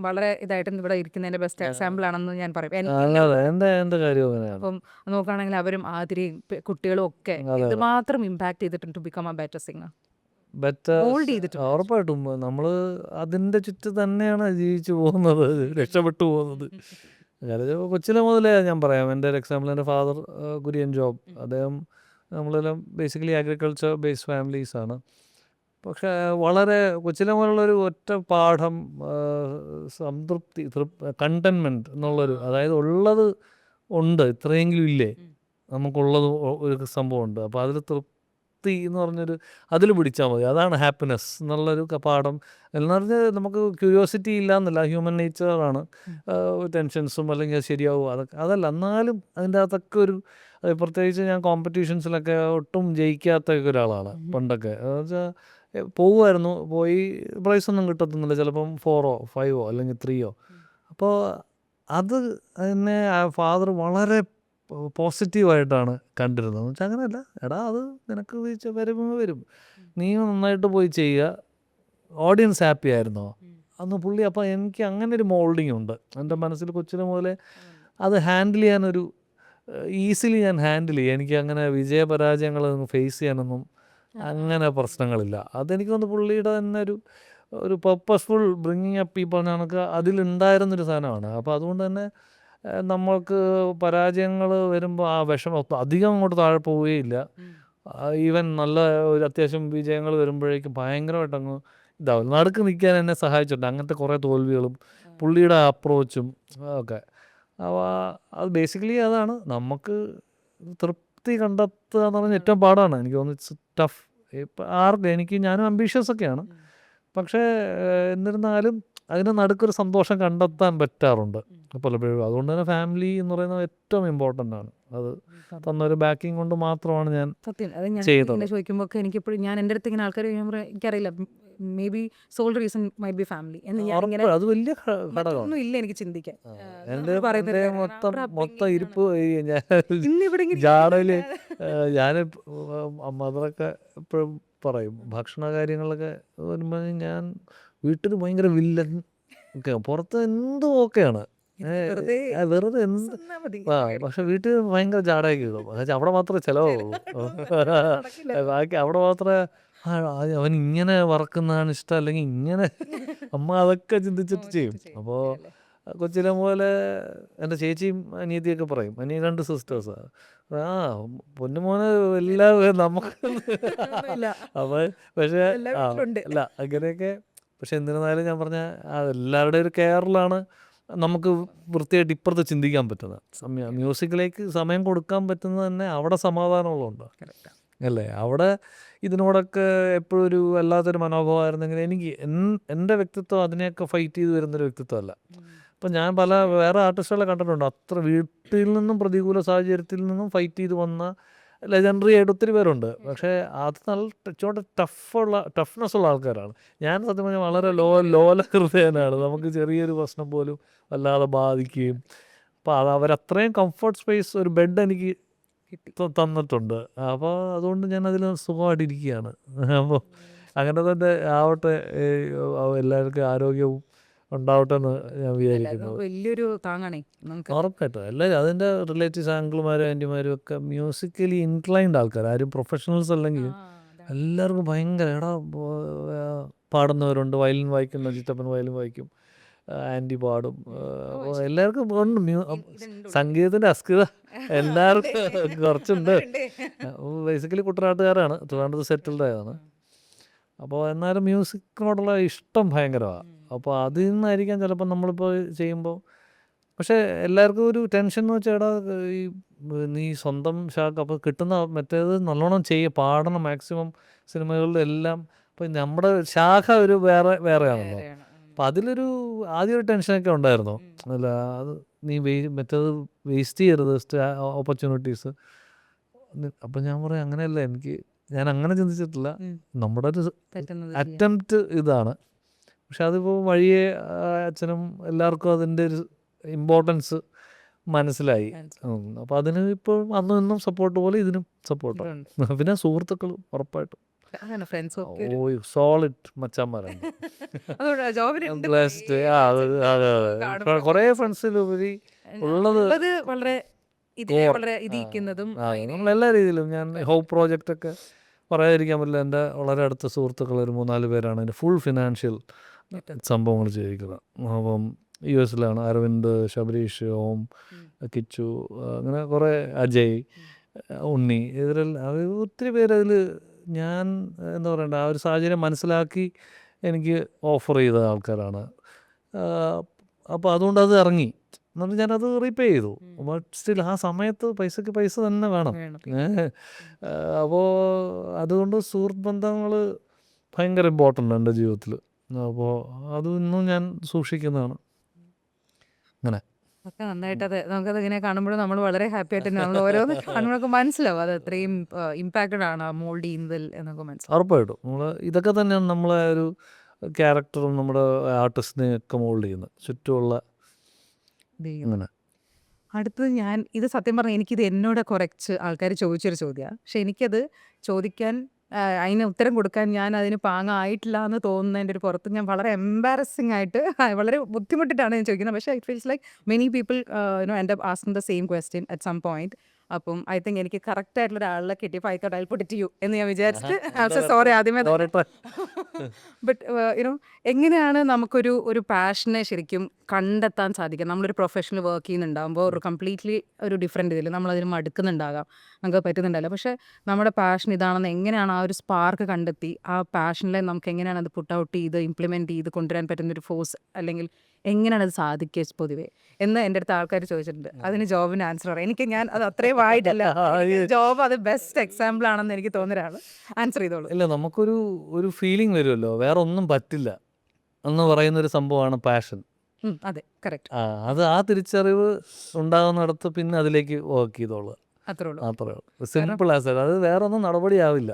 വളരെ ഇതായിട്ട് ഇവിടെ ഇരിക്കുന്നതിന്റെ ബെസ്റ്റ് എക്സാമ്പിൾ ആണെന്ന് ഞാൻ പറയും. അപ്പം നോക്കുകയാണെങ്കിൽ അവരും ആതിരയും കുട്ടികളും ഒക്കെ ഇതുമാത്രം ഇമ്പാക്ട് ചെയ്തിട്ടുണ്ട് to become a better singer. ഉറപ്പായിട്ടും നമ്മൾ അതിൻ്റെ ചുറ്റും തന്നെയാണ് ജീവിച്ചു പോകുന്നത്, രക്ഷപ്പെട്ടു പോകുന്നത്. കൊച്ചിലെ മുതലേ ഞാൻ പറയാം. എൻ്റെ ഒരു എക്സാമ്പിൾ, എൻ്റെ ഫാദർ കുര്യൻ ജോബ്. അദ്ദേഹം നമ്മളെല്ലാം ബേസിക്കലി അഗ്രികൾച്ചർ ബേസ്ഡ് ഫാമിലീസാണ്. പക്ഷേ വളരെ കൊച്ചിലെ മുതലുള്ളൊരു ഒറ്റ പാഠം, സംതൃപ്തി, കണ്ടൻമെൻറ്റ് എന്നുള്ളൊരു, അതായത് ഉള്ളത് ഉണ്ട്, ഇത്രയെങ്കിലും ഇല്ലേ, നമുക്കുള്ളത് ഒരു സംഭവമുണ്ട്. അപ്പോൾ അതിൽ തൃപ്തി എന്ന് പറഞ്ഞൊരു അതിൽ പിടിച്ചാൽ മതി. അതാണ് ഹാപ്പിനെസ് എന്നുള്ളൊരു പാഠം. എന്ന് പറഞ്ഞാൽ നമുക്ക് ക്യൂരിയോസിറ്റി ഇല്ല എന്നല്ല, ഹ്യൂമൻ നേച്ചറാണ്. ടെൻഷൻസും അല്ലെങ്കിൽ ശരിയാവും അതല്ല, എന്നാലും അതിൻ്റെ അകത്തൊക്കെ ഒരു, പ്രത്യേകിച്ച് ഞാൻ കോമ്പറ്റീഷൻസിലൊക്കെ ഒട്ടും ജയിക്കാത്ത ഒരാളാണ് പണ്ടൊക്കെ. എന്നുവെച്ചാൽ പോയി പ്രൈസൊന്നും കിട്ടത്തൊന്നുമില്ല, ചിലപ്പം 4ഓ 5ഓ അല്ലെങ്കിൽ 3ഓ. അപ്പോൾ അത് എന്നെ ഫാദർ വളരെ പോസിറ്റീവായിട്ടാണ് കണ്ടിരുന്നത്. എന്ന് വെച്ചാൽ അങ്ങനെയല്ല, എടാ അത് നിനക്ക് വരും, നീ നന്നായിട്ട് പോയി ചെയ്യുക, ഓഡിയൻസ് ഹാപ്പി ആയിരുന്നോ അന്ന് പുള്ളി. അപ്പോൾ എനിക്ക് അങ്ങനെ ഒരു മോൾഡിങ് ഉണ്ട് എൻ്റെ മനസ്സിൽ കൊച്ചിന് മുതലേ. അത് ഹാൻഡിൽ ചെയ്യാനൊരു ഈസിലി ഞാൻ ഹാൻഡിൽ ചെയ്യും. എനിക്ക് അങ്ങനെ വിജയപരാജയങ്ങൾ ഫേസ് ചെയ്യാനൊന്നും അങ്ങനെ പ്രശ്നങ്ങളില്ല. അതെനിക്ക് തോന്നുന്നു പുള്ളിയുടെ തന്നെ ഒരു ഒരു പർപ്പസ്ഫുൾ ബ്രിങ്ങിങ് അപ്പ് ഈ പറഞ്ഞ കണക്ക് അതിലുണ്ടായിരുന്നൊരു സാധനമാണ്. അപ്പോൾ അതുകൊണ്ട് തന്നെ നമ്മൾക്ക് പരാജയങ്ങൾ വരുമ്പോൾ ആ വിഷമം അധികം അങ്ങോട്ട് താഴെ പോവുകയില്ല. ഈവൻ നല്ല ഒരു അത്യാവശ്യം വിജയങ്ങൾ വരുമ്പോഴേക്കും ഭയങ്കരമായിട്ട് അങ്ങ് ഇതാവും. നടുക്ക് നിൽക്കാൻ എന്നെ സഹായിച്ചിട്ടുണ്ട് അങ്ങനത്തെ കുറേ തോൽവികളും പുള്ളിയുടെ അപ്രോച്ചും ഒക്കെ. അപ്പോൾ അത് ബേസിക്കലി അതാണ് നമുക്ക് തൃപ്തി കണ്ടെത്തുക എന്ന് പറഞ്ഞാൽ ഏറ്റവും പാടാണ്. എനിക്ക് തോന്നുന്നു ഇറ്റ്സ് ടഫ്. ഇപ്പം ആർക്ക് എനിക്ക് ഞാനും അംബീഷ്യസ് ഒക്കെയാണ്, പക്ഷേ എന്നിരുന്നാലും അതിന് നടുക്കൊരു സന്തോഷം കണ്ടെത്താൻ പറ്റാറുണ്ട് പലപ്പോഴും. അതുകൊണ്ട് തന്നെ ഫാമിലി എന്ന് പറയുന്നത് ഏറ്റവും ഇമ്പോർട്ടൻ്റ് ആണ്. അത് തന്നൊരു ബാക്കിങ് കൊണ്ട് മാത്രമാണ് ഞാൻ സത്യം. അത് ഞാൻ ചെയ്തത്. ഇങ്ങനെ ചോദിക്കുമ്പോൾ ഒക്കെ എനിക്കിപ്പോഴും ഞാൻ എൻ്റെ അടുത്ത് ഇങ്ങനെ ആൾക്കാർ എനിക്കറിയില്ല, maybe sole reason my be family എന്ന് ഞാൻ ഇങ്ങനെ ഉറപ്പ് അത് വലിയ ഘടകമാണ്. ഒന്നും ഇല്ല എനിക്ക് ചിന്തിക്കാൻ. എൻ്റെ മൊത്തം ഇരിപ്പ് ഞാൻ ഇന്നിവിടെ ഇങ്ങനെ ജാടയിൽ ഞാൻ മദറൊക്കെ എപ്പോഴും പറയും ഭക്ഷണ കാര്യങ്ങളൊക്കെ വരുമ്പോൾ ഞാൻ വീട്ടിൽ ഭയങ്കര വില്ലൻ ഒക്കെ, പുറത്ത് എന്തും ഓക്കെയാണ്, വെറുതെ എന്ത് നിന്നാ മതി. പക്ഷെ വീട്ടിൽ ഭയങ്കര ജാടയൊക്കെ ഇടും. എന്നുവെച്ചാൽ അവിടെ മാത്രമേ ചിലവുള്ളൂ. ബാക്കി അവിടെ മാത്രമേ അവൻ ഇങ്ങനെ വറക്കുന്നതാണ് ഇഷ്ടം, അല്ലെങ്കിൽ ഇങ്ങനെ അമ്മ അതൊക്കെ ചിന്തിച്ചിട്ട് ചെയ്യും. അപ്പോൾ കൊച്ചിലെ പോലെ എൻ്റെ ചേച്ചിയും അനിയത്തിയൊക്കെ പറയും, അനിയ 2 സിസ്റ്റേഴ്സാണ്. പൊന്നുമോനെ എല്ലാം നമുക്ക് അപ്പോൾ പക്ഷേ അല്ല അങ്ങനെയൊക്കെ. പക്ഷെ എന്നിരുന്നാലും ഞാൻ പറഞ്ഞ എല്ലാവരുടെയും ഒരു കെയറിലാണ് നമുക്ക് വൃത്തിയായിട്ട് ഇപ്പുറത്ത് ചിന്തിക്കാൻ പറ്റുന്നത്. മ്യൂസിക്കിലേക്ക് സമയം കൊടുക്കാൻ പറ്റുന്നത് തന്നെ അവിടെ സമാധാനമുള്ളതുണ്ട് അല്ലേ. അവിടെ ഇതിനോടൊക്കെ എപ്പോഴും ഒരു വല്ലാത്തൊരു മനോഭാവമായിരുന്നെങ്കിൽ എനിക്ക് എൻ്റെ വ്യക്തിത്വം അതിനെയൊക്കെ ഫൈറ്റ് ചെയ്ത് വരുന്നൊരു വ്യക്തിത്വമല്ല. ഇപ്പം ഞാൻ വേറെ ആർട്ടിസ്റ്റുകളെ കണ്ടിട്ടുണ്ട്, അത്ര വീട്ടിൽ നിന്നും പ്രതികൂല സാഹചര്യത്തിൽ നിന്നും ഫൈറ്റ് ചെയ്ത് വന്ന ലെജൻഡറി ആയിട്ട് ഒത്തിരി പേരുണ്ട്. പക്ഷേ അത് നല്ല ഇച്ചിരി ടഫ്നെസ് ഉള്ള ആൾക്കാരാണ്. ഞാൻ സത്യം പറഞ്ഞാൽ വളരെ ലോല ഹൃദയനാണ്. നമുക്ക് ചെറിയൊരു പ്രശ്നം പോലും വല്ലാതെ ബാധിക്കുകയും, അപ്പോൾ അവരത്രയും കംഫർട്ട് സ്പേസ് ഒരു ബെഡ് എനിക്ക് തന്നിട്ടുണ്ട്. അപ്പോൾ അതുകൊണ്ട് ഞാൻ അതിൽ സുഖമായിട്ടിരിക്കുകയാണ്. അപ്പോൾ അങ്ങനെ തന്നെ ആവട്ടെ, എല്ലാവർക്കും ആരോഗ്യവും ഉണ്ടാവട്ടെ എന്ന് ഞാൻ വിചാരിക്കുന്നത്. വലിയൊരു താങ്ങാണേ നമുക്ക്. ഉറപ്പായിട്ടും എല്ലാവരും അതിൻ്റെ റിലേറ്റീവ്സ് ആങ്കിൾമാരും ആൻറ്റിമാരും ഒക്കെ മ്യൂസിക്കലി ഇൻക്ലൈൻഡ് ആൾക്കാർ, ആരും പ്രൊഫഷണൽസ് അല്ലെങ്കിൽ എല്ലാവർക്കും ഭയങ്കര പാടുന്നവരുണ്ട്, വയലിൻ വായിക്കുന്ന ചിറ്റപ്പൻ വയലിൻ വായിക്കും, ആൻറ്റി പാടും. അപ്പോൾ എല്ലാവർക്കും ഉണ്ട് സംഗീതത്തിൻ്റെ അസ്കിത എല്ലാവർക്കും കുറച്ചുണ്ട്. ബേസിക്കലി കുട്ടനാട്ടുകാരാണ്, ട്രിവാൻഡ്രത്ത് സെറ്റിൽഡ് ആയതാണ്. അപ്പോൾ എന്നാലും മ്യൂസിക്കിനോടുള്ള ഇഷ്ടം ഭയങ്കരമാണ്. അപ്പോൾ അതിൽ നിന്നായിരിക്കാം ചിലപ്പോൾ നമ്മളിപ്പോൾ ചെയ്യുമ്പോൾ. പക്ഷേ എല്ലാവർക്കും ഒരു ടെൻഷൻ എന്ന് വെച്ചാൽ ഈ നീ സ്വന്തം ശാഖ അപ്പോൾ കിട്ടുന്ന മറ്റേത് നല്ലോണം പാടണം മാക്സിമം സിനിമകളിലെല്ലാം. അപ്പോൾ നമ്മുടെ ശാഖ ഒരു വേറെയാണല്ലോ. അപ്പോൾ അതിലൊരു ആദ്യം ഒരു ടെൻഷനൊക്കെ ഉണ്ടായിരുന്നു. അല്ല അത് നീ മറ്റേത് വേസ്റ്റ് ചെയ്യരുത് ഓപ്പർച്യൂണിറ്റീസ്. അപ്പോൾ ഞാൻ പറയും അങ്ങനെയല്ല, ഞാൻ അങ്ങനെ ചിന്തിച്ചിട്ടില്ല. നമ്മുടെ ഒരു അറ്റംപ്റ്റ് ഇതാണ്. പക്ഷെ അതിപ്പോൾ വഴിയെ അച്ഛനും എല്ലാവർക്കും അതിൻ്റെ ഒരു ഇമ്പോർട്ടൻസ് മനസ്സിലായി. അപ്പോൾ അതിന് ഇപ്പോൾ അന്നും ഇന്നും സപ്പോർട്ട് പോലെ ഇതിനും സപ്പോർട്ടാണ്. പിന്നെ സുഹൃത്തുക്കൾ ഉറപ്പായിട്ടും സോളിഡ് മച്ചാന്മാരാണ്. കുറേ ഫ്രണ്ട്സിലുപരി ഉള്ളത് വളരെ നമ്മളെല്ലാ രീതിയിലും. ഞാൻ ഹോപ്പ് പ്രോജക്റ്റൊക്കെ പറയാതിരിക്കാൻ പറ്റില്ല. എൻ്റെ വളരെ അടുത്ത സുഹൃത്തുക്കൾ ഒരു 3-4 പേരാണ് എൻ്റെ ഫുൾ ഫിനാൻഷ്യൽ സംഭവങ്ങൾ ചെയ്യിക്കുന്നത്. അപ്പം US അരവിന്ദ്, ശബരീഷ്, ഓം, കിച്ചു, അങ്ങനെ കുറേ അജയ്, ഉണ്ണി, ഇവരെല്ലാം ഒത്തിരി പേരതിൽ ഞാൻ എന്താ പറയണ്ട ആ ഒരു സാഹചര്യം മനസ്സിലാക്കി എനിക്ക് ഓഫർ ചെയ്ത ആൾക്കാരാണ്. അപ്പോൾ അതുകൊണ്ട് അത് ഇറങ്ങി എന്നിട്ട് ഞാനത് റീപേ ചെയ്തു. ബട്ട് സ്റ്റിൽ ആ സമയത്ത് പൈസക്ക് പൈസ തന്നെ വേണം. അപ്പോൾ അതുകൊണ്ട് സുഹൃത്ത് ബന്ധങ്ങൾ ഭയങ്കര ഇമ്പോർട്ടൻ്റ് എൻ്റെ ജീവിതത്തിൽ. അപ്പോൾ അത് ഇന്നും ഞാൻ സൂക്ഷിക്കുന്നതാണ്. അങ്ങനെ ഒക്കെ നന്നായിട്ട് നമുക്കത് ഇങ്ങനെ കാണുമ്പോഴും നമ്മൾ വളരെ ഹാപ്പി ആയിട്ട് തന്നെ നമ്മൾ ഓരോന്ന് കാണുമ്പോഴൊക്കെ മനസ്സിലാവും അത് അത്രയും ഇമ്പാക്റ്റഡ് ആണ് ആ മോൾഡ് ചെയ്യുന്നതിൽ എന്നൊക്കെ മനസ്സിലാവും. ഉറപ്പായിട്ടും ഇതൊക്കെ തന്നെയാണ് നമ്മളെ ഒരു ക്യാരക്ടറും നമ്മുടെ ആർട്ടിസ്റ്റിനെ ഒക്കെ മോൾഡ് ചെയ്യുന്നത് ചുറ്റുമുള്ള. അങ്ങനെ അടുത്തത് ഇത് സത്യം പറഞ്ഞാൽ എനിക്കിത് എന്നോട് കുറച്ച് ആൾക്കാർ ചോദിച്ചൊരു ചോദ്യമാണ്. പക്ഷെ എനിക്കത് ചോദിക്കാൻ അതിന് ഉത്തരം കൊടുക്കാൻ ഞാൻ അതിന് പാങ്ങായിട്ടില്ല എന്ന് തോന്നുന്നതിൻ്റെ ഒരു പുറത്ത് ഞാൻ വളരെ എംബാരസിങ് ആയിട്ട് വളരെ ബുദ്ധിമുട്ടിട്ടാണ് ഞാൻ ചോദിക്കുന്നത്. പക്ഷേ it feels like many people end up asking the same question at some point. അപ്പം ഐ തിങ്ക് എനിക്ക് കറക്റ്റ് ആയിട്ടുള്ള ഒരാളെ കിട്ടിയപ്പോൾ I thought I put it you എന്ന് ഞാൻ വിചാരിച്ചിട്ട് സോറി ആദ്യമേ ബട്ട് യുനോ എങ്ങനെയാണ് നമുക്കൊരു ഒരു പാഷനെ ശരിക്കും കണ്ടെത്താൻ സാധിക്കുക? നമ്മളൊരു പ്രൊഫഷണൽ വർക്ക് ചെയ്യുന്നുണ്ടാകുമ്പോൾ ഒരു കംപ്ലീറ്റ്ലി ഒരു ഡിഫറെൻ്റ് ഇതിൽ നമ്മളതിന് മടുക്കുന്നുണ്ടാകാം, നമുക്ക് പറ്റുന്നുണ്ടല്ലോ. പക്ഷേ നമ്മുടെ പാഷൻ ഇതാണെന്ന് എങ്ങനെയാണ് ആ ഒരു സ്പാർക്ക് കണ്ടെത്തി ആ പാഷനിലെ നമുക്ക് എങ്ങനെയാണ് അത് പുട്ട് ഔട്ട് ചെയ്ത് ഇംപ്ലിമെൻറ്റ് ചെയ്ത് കൊണ്ടുവരാൻ പറ്റുന്നൊരു ഫോഴ്സ്, അല്ലെങ്കിൽ എങ്ങനെയാണ് അത് സാധിക്കുക പൊതുവേ എന്ന് എൻ്റെ അടുത്ത് ആൾക്കാർ ചോദിച്ചിട്ടുണ്ട്. അതിന് ജോബിന് ആൻസർ പറയാം. എനിക്ക് ഞാൻ അത് അത്രയും ആയിട്ടല്ല, ജോബ് അത് ബെസ്റ്റ് എക്സാമ്പിൾ ആണെന്ന് എനിക്ക് തോന്നുന്നൊരാൾ ആൻസർ ചെയ്തോളൂ. ഇല്ല, നമുക്കൊരു ഒരു ഫീലിംഗ് വരുമല്ലോ, വേറെ ഒന്നും പറ്റില്ല എന്ന് പറയുന്നൊരു സംഭവമാണ് പാഷൻ. അതെ, കറക്റ്റ്. അത് ആ തിരിച്ചറിവ് ഉണ്ടാകുന്നിടത്ത് പിന്നെ അതിലേക്ക് വർക്ക് ചെയ്തോളുക, അത്രേ ഉള്ളൂ. അത്രേ ഉള്ളൂ. സിമ്പിൾ ആസ് അത്. വേറെ ഒന്നും നടപടിയാവില്ല.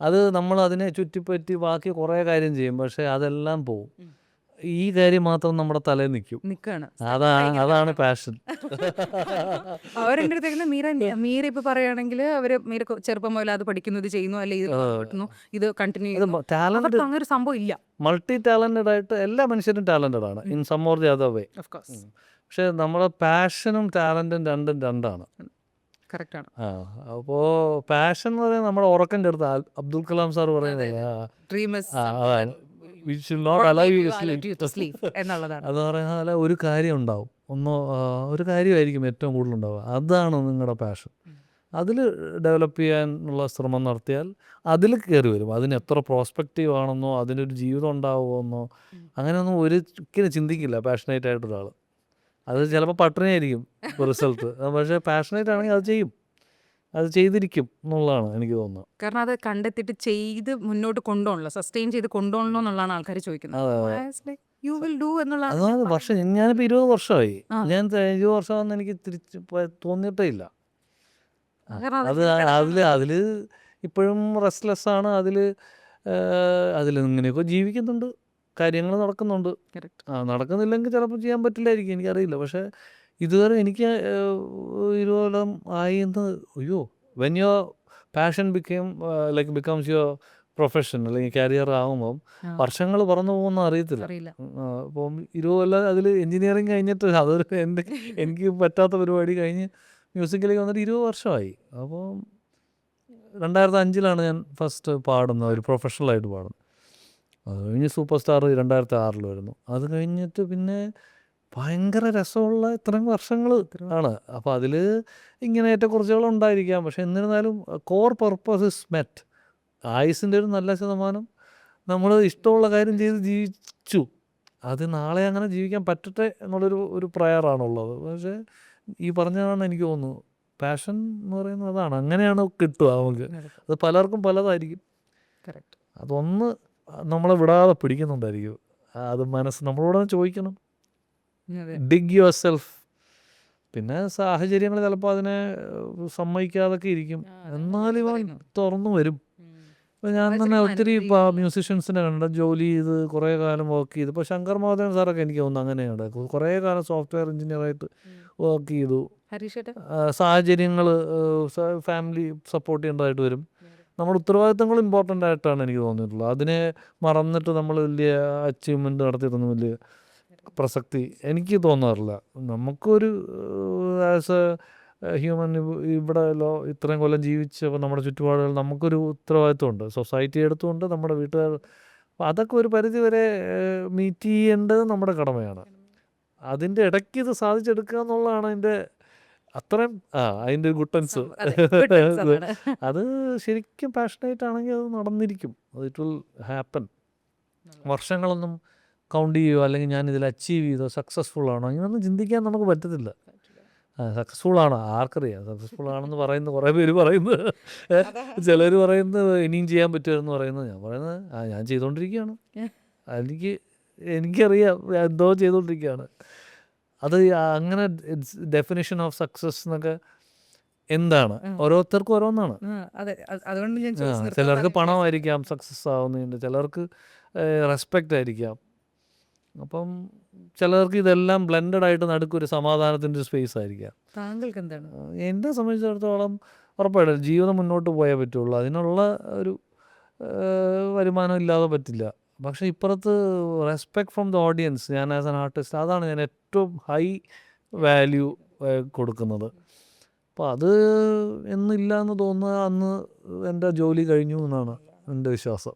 അത് നമ്മൾ അതിനെ ചുറ്റിപ്പറ്റി ബാക്കി കുറേ കാര്യം ചെയ്യും, പക്ഷേ അതെല്ലാം പോവും. ഈ കാര്യം മാത്രം നമ്മുടെ തലയിൽ നിൽക്കും. അതാണ് പാഷൻ. അവരെൻ്റെ അടുത്തേക്ക് മീര ഇപ്പൊ പറയുകയാണെങ്കിൽ അവര് മീര ചെറുപ്പം മുതൽ അത് പഠിക്കുന്നു, ഇത് ചെയ്യുന്നു, അല്ലെങ്കിൽ ഇത് കണ്ടിന്യൂ ചെയ്യുന്നു. ടാലന്റ്, അങ്ങനെ ഒരു സംഭവം ഇല്ല. മൾട്ടി ടാലന്റഡ് ആയിട്ട് എല്ലാ മനുഷ്യരും ടാലന്റഡ് ആണ് in some or the other way. പക്ഷെ നമ്മുടെ പാഷനും ടാലന്റും രണ്ടും രണ്ടാണ്. കറക്റ്റ് ആണ്. അപ്പോൾ പാഷൻ എന്ന് പറയുന്നത് നമ്മുടെ ഉറക്കം ചേർത്ത് അബ്ദുൽ കലാം സാർ പറയുന്നത് എന്നുള്ളതാണ്. അത് പറഞ്ഞാൽ ഒരു കാര്യം ഉണ്ടാവും, ഒരു കാര്യമായിരിക്കും ഏറ്റവും കൂടുതൽ ഉണ്ടാവുക. അതാണ് നിങ്ങളുടെ പാഷൻ. അതിൽ ഡെവലപ്പ് ചെയ്യാനുള്ള ശ്രമം നടത്തിയാൽ അതിൽ കയറി വരും. അതിന് എത്ര പ്രോസ്പെക്റ്റീവ് ആണെന്നോ അതിനൊരു ജീവിതം ഉണ്ടാവുമെന്നോ അങ്ങനെയൊന്നും ഒരിക്കലും ചിന്തിക്കില്ല പാഷനേറ്റ് ആയിട്ടൊരാൾ. അത് ചിലപ്പോൾ പട്ടിണിയായിരിക്കും റിസൾട്ട്, പക്ഷേ പാഷനേറ്റ് ആണെങ്കിൽ അത് ചെയ്യും, അത് ചെയ്തിരിക്കും എന്നുള്ളതാണ് എനിക്ക് തോന്നുന്നത്. കാരണം അത് കണ്ടെത്തിയിട്ട് ചെയ്ത് മുന്നോട്ട് കൊണ്ടുപോകണല്ലോ, സസ്റ്റെയിൻ ചെയ്ത് കൊണ്ടുപോകണല്ലോ എന്നുള്ളതാണ് ആൾക്കാർ ചോദിക്കുന്നത്. യു വിൽ ഡു എന്നുള്ള അതാണ്. പക്ഷേ ഞാനിപ്പോൾ 20 വർഷമായി, ഞാൻ 20 വർഷമാണെന്ന് എനിക്ക് തിരിച്ച് തോന്നിയിട്ടേ ഇല്ല. അതിൽ ഇപ്പോഴും റെസ്റ്റ്ലെസ് ആണ്. അതിൽ ഇങ്ങനെയൊക്കെ ജീവിക്കുന്നുണ്ട്, കാര്യങ്ങൾ നടക്കുന്നുണ്ട്. നടക്കുന്നില്ലെങ്കിൽ ചിലപ്പോൾ ചെയ്യാൻ പറ്റില്ലായിരിക്കും, എനിക്കറിയില്ല. പക്ഷേ ഇതുവരെ എനിക്ക് 20 കൊല്ലം ആയി എന്ന്, when your passion becomes your profession അല്ലെങ്കിൽ കരിയർ ആകുമ്പം വർഷങ്ങൾ പറന്നു പോകുന്ന അറിയത്തില്ല. അപ്പം 20 കൊല്ലം അതിൽ എൻജിനീയറിങ് കഴിഞ്ഞിട്ട് അതൊരു എനിക്ക് പറ്റാത്ത പരിപാടി കഴിഞ്ഞ് മ്യൂസിക്കിലേക്ക് വന്നിട്ട് 20 വർഷമായി. അപ്പോൾ 2005 ഞാൻ ഫസ്റ്റ് പാടുന്നത്, ഒരു പ്രൊഫഷണലായിട്ട് പാടുന്നത്. അത് കഴിഞ്ഞ് സൂപ്പർ സ്റ്റാർ 2006 വരുന്നു. അത് കഴിഞ്ഞിട്ട് പിന്നെ ഭയങ്കര രസമുള്ള ഇത്രയും വർഷങ്ങൾ ആണ്. അപ്പോൾ അതിൽ ഇങ്ങനെ ഏറ്റക്കുറച്ചുകൾ ഉണ്ടായിരിക്കാം, പക്ഷെ എന്നിരുന്നാലും കോർ പർപ്പസ് ഇസ് മെറ്റ്. ആയുസിൻ്റെ ഒരു നല്ല ശതമാനം നമ്മൾ ഇഷ്ടമുള്ള കാര്യം ചെയ്ത് ജീവിച്ചു. അത് നാളെ അങ്ങനെ ജീവിക്കാൻ പറ്റട്ടെ എന്നുള്ളൊരു പ്രയറാണുള്ളത്. പക്ഷേ ഈ പറഞ്ഞതാണ് എനിക്ക് തോന്നുന്നു പാഷൻ എന്ന് പറയുന്നത്. അതാണ്, അങ്ങനെയാണ് കിട്ടുക നമുക്ക്. അത് പലർക്കും പലതായിരിക്കും. അതൊന്ന് നമ്മളെ വിടാതെ പിടിക്കുന്നുണ്ടായിരിക്കും. അത് നമ്മളോട് ചോദിക്കണം, ഡിഗ് യുവർ സെൽഫ്. പിന്നെ സാഹചര്യങ്ങൾ ചിലപ്പോൾ അതിനെ സമ്മതിക്കാതൊക്കെ ഇരിക്കും, എന്നാലും ഇവൻ തുറന്നു വരും. ഇപ്പോൾ ഞാൻ തന്നെ ഒത്തിരി മ്യൂസിഷ്യൻസിനെ കണ്ട ജോലി ചെയ്ത് കുറേ കാലം വർക്ക് ചെയ്തു. ഇപ്പോൾ ശങ്കർ മഹാദേവൻ സാറൊക്കെ എനിക്ക് തോന്നുന്നു അങ്ങനെയാണ്. കുറേ കാലം സോഫ്റ്റ്വെയർ എഞ്ചിനീയറായിട്ട് വർക്ക് ചെയ്തു. സാഹചര്യങ്ങൾ, ഫാമിലി സപ്പോർട്ട് ചെയ്യേണ്ടതായിട്ട് വരും. നമ്മുടെ ഉത്തരവാദിത്തങ്ങൾ ഇമ്പോർട്ടൻ്റ് ആയിട്ടാണ് എനിക്ക് തോന്നിയിട്ടുള്ളത്. അതിനെ മറന്നിട്ട് നമ്മൾ വലിയ അച്ചീവ്മെൻറ്റ് നടത്തിയിട്ടൊന്നും വലിയ പ്രസക്തി എനിക്ക് തോന്നാറില്ല. നമുക്കൊരു ആസ് എ ഹ്യൂമൻ ഇവിടെ ഇത്രയും കൊല്ലം ജീവിച്ചപ്പോൾ നമ്മുടെ ചുറ്റുപാടുകൾ നമുക്കൊരു ഉത്തരവാദിത്വമുണ്ട്, സൊസൈറ്റി എടുത്തുകൊണ്ട് നമ്മുടെ വീട്ടുകാർ. അപ്പോൾ അതൊക്കെ ഒരു പരിധി വരെ മീറ്റ് ചെയ്യേണ്ടത് നമ്മുടെ കടമയാണ്. അതിൻ്റെ ഇടയ്ക്ക് ഇത് സാധിച്ചെടുക്കുക എന്നുള്ളതാണ് അതിൻ്റെ അത്രയും അതിൻ്റെ ഗുട്ടൻസ്. അത് ശരിക്കും പാഷനേറ്റ് ആണെങ്കിൽ അത് നടന്നിരിക്കും, ഇറ്റ് വിൽ ഹാപ്പൻ. വർഷങ്ങളൊന്നും കൗണ്ട് ചെയ്യുമോ അല്ലെങ്കിൽ ഞാൻ ഇതിൽ അച്ചീവ് ചെയ്തോ സക്സസ്ഫുൾ ആണോ അങ്ങനെയൊന്നും ചിന്തിക്കാൻ നമുക്ക് പറ്റത്തില്ല. സക്സസ്ഫുൾ ആണോ ആർക്കറിയാം. സക്സസ്ഫുൾ ആണെന്ന് പറയുന്നത് കുറേ പേര് പറയുന്നത്, ചിലർ പറയുന്നത് ഇനിയും ചെയ്യാൻ പറ്റുമെന്ന് പറയുന്നത്. ഞാൻ പറയുന്നത് ഞാൻ ചെയ്തുകൊണ്ടിരിക്കുകയാണ്, എനിക്കറിയാം എന്തോ ചെയ്തുകൊണ്ടിരിക്കുകയാണ്. അത് അങ്ങനെ ഡെഫിനിഷൻ ഓഫ് സക്സസ് എന്നൊക്കെ എന്താണ്, ഓരോരുത്തർക്കും ഓരോന്നാണ്. ചിലർക്ക് പണമായിരിക്കാം സക്സസ് ആവുന്നതിൻ്റെ, ചിലർക്ക് റെസ്പെക്റ്റ് ആയിരിക്കാം. അപ്പം ചിലർക്ക് ഇതെല്ലാം ബ്ലെൻഡഡ് ആയിട്ട് നടുക്കൊരു സമാധാനത്തിൻ്റെ സ്പേസ് ആയിരിക്കാം. താങ്കൾക്ക് എന്താണ്? എന്നെ സംബന്ധിച്ചിടത്തോളം ഉറപ്പായിട്ടും ജീവിതം മുന്നോട്ട് പോയേ പറ്റുള്ളൂ. അതിനുള്ള ഒരു വരുമാനം ഇല്ലാതെ പറ്റില്ല. പക്ഷേ ഇപ്പുറത്ത് റെസ്പെക്ട് ഫ്രം ദ ഓഡിയൻസ്, ഞാൻ ആസ് ആൻ ആർട്ടിസ്റ്റ്, അതാണ് ഞാൻ ഏറ്റവും ഹൈ വാല്യൂ കൊടുക്കുന്നത്. അപ്പോൾ അത് എന്നില്ല എന്ന് തോന്നുന്നത് അന്ന് എൻ്റെ ജോലി കഴിഞ്ഞു എന്നാണ് എൻ്റെ വിശ്വാസം.